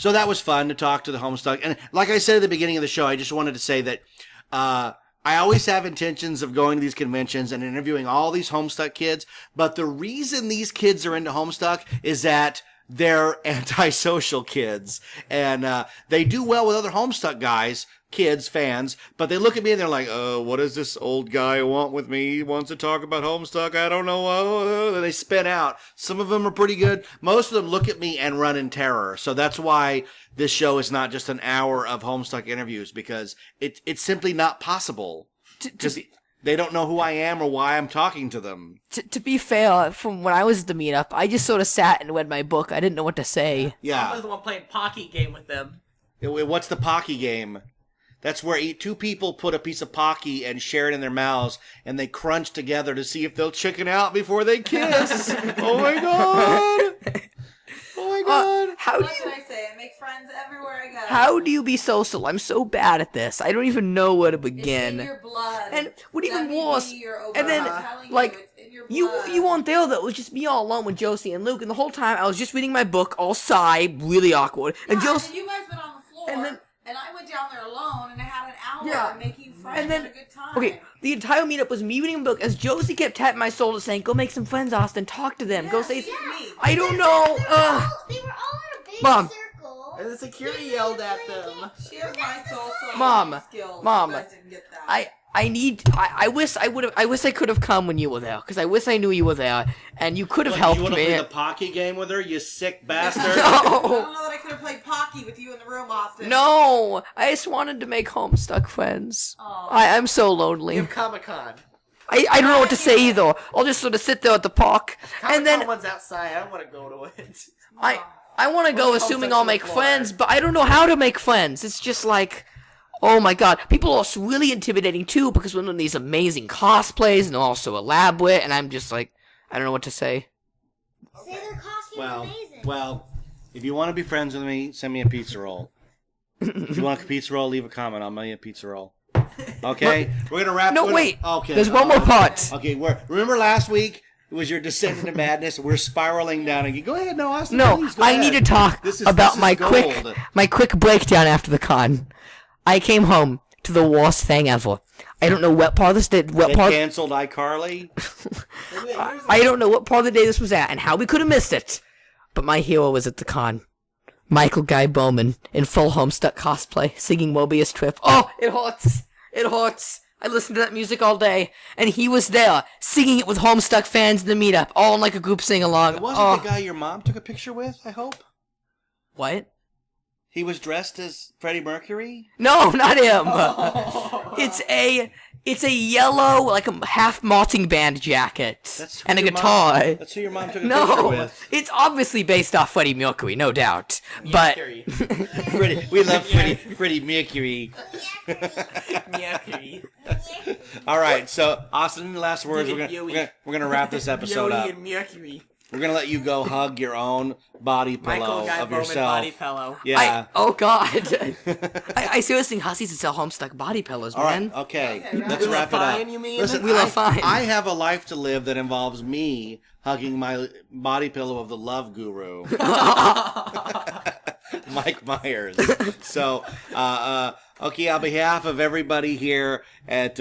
So that was fun to talk to the Homestuck. And like I said at the beginning of the show, I just wanted to say that I always have intentions of going to these conventions and interviewing all these Homestuck kids. But the reason these kids are into Homestuck is that they're antisocial kids. And they do well with other Homestuck guys, kids, fans, but they look at me and they're like, what does this old guy want with me? He wants to talk about Homestuck. I don't know. They spin out. Some of them are pretty good. Most of them look at me and run in terror. So that's why this show is not just an hour of Homestuck interviews, because it's simply not possible. Because they don't know who I am or why I'm talking to them. To be fair, from when I was at the meetup, I just sort of sat and read my book. I didn't know what to say. Yeah. I was the one playing Pocky game with them. What's the Pocky game? That's where two people put a piece of Pocky and share it in their mouths, and they crunch together to see if they'll chicken out before they kiss. Oh my god! Oh my god! What can I say? I make friends everywhere I go. How do you be social? I'm so bad at this. I don't even know where to begin. It's in your blood. And what even worse, and then like you weren't there though. It was just me all alone with Josie and Luke, and the whole time I was just reading my book, all sigh, really awkward. And Josie, and you guys went on the floor. and then. And I went down there alone, and I had an hour making friends and then, and a good time. Okay, the entire meetup was me reading a book as Josie kept tapping my shoulder saying, go make some friends, Austin, talk to them, go say... Me. I don't know, They were all in a big Mom. circle. And the security yelled at them. She has my social Mom, skills. Mom, You guys didn't get that. I wish I could have come when you were there, because I wish I knew you were there, and you could have helped you me. want to play the Pocky game with her, you sick bastard? I don't know that I could have played Pocky with you in the room, Austin. No, I just wanted to make Homestuck friends. Oh. I'm so lonely. You have Comic-Con. I don't know what to say either. I'll just sort of sit there at the park, and then one's outside. I don't want to go to it. I want to go assuming I'll make friends, but I don't know how to make friends. It's just like... Oh my god, people are really intimidating too because we're doing these amazing cosplays and they're all so elaborate, and I'm just like, I don't know what to say. Say their costume's amazing. Well, if you want to be friends with me, send me a pizza roll. If you want a pizza roll, leave a comment. I'll mail you a pizza roll. Okay? We're going to wrap... No, wait. Okay. There's one more part. Okay, remember last week? It was your descent into madness. We're spiraling down again. Go ahead, no, Austin. No, please, go I ahead. need to talk about my quick breakdown after the con. I came home to the worst thing ever. I don't know what part of this day... They canceled iCarly? I don't know what part of the day this was at and how we could have missed it. But my hero was at the con. Michael Guy Bowman in full Homestuck cosplay, singing Mobius Trip. Oh, it hurts. It hurts. I listened to that music all day, and he was there, singing it with Homestuck fans in the meetup, all in like a group sing-along. It wasn't the guy your mom took a picture with, I hope? What? He was dressed as Freddie Mercury? No, not him. Oh. It's a yellow, like a half marching band jacket and a guitar. That's who your mom took a picture with. It's obviously based off Freddie Mercury, no doubt. But we love Freddie Mercury. Mercury. All right, so Austin, last words. We're gonna wrap this episode up. And Mercury. We're gonna let you go hug your own body pillow of yourself. Body pillow. Yeah. Oh God. I seriously think hussies to sell Homestuck body pillows, man. All right. Okay. Let's wrap it up. You mean? Listen, we love fine. I have a life to live that involves me hugging my body pillow of the love guru, Mike Myers. So, okay, on behalf of everybody here at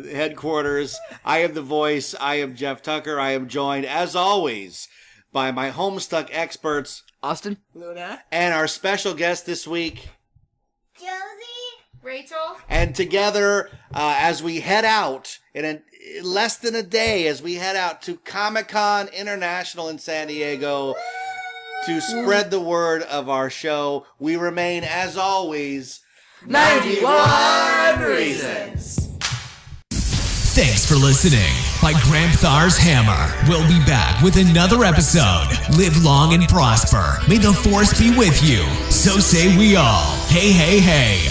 headquarters, I am the voice. I am Jeff Tucker. I am joined, as always, by my Homestuck experts, Austin, Luna, and our special guest this week, Josie, Rachel, and together as we head out in less than a day, as we head out to Comic-Con International in San Diego to spread the word of our show, we remain, as always, 91 Reasons. Thanks for listening. By Graham Thar's Hammer. We'll be back with another episode. Live long and prosper. May the force be with you. So say we all. Hey, hey, hey.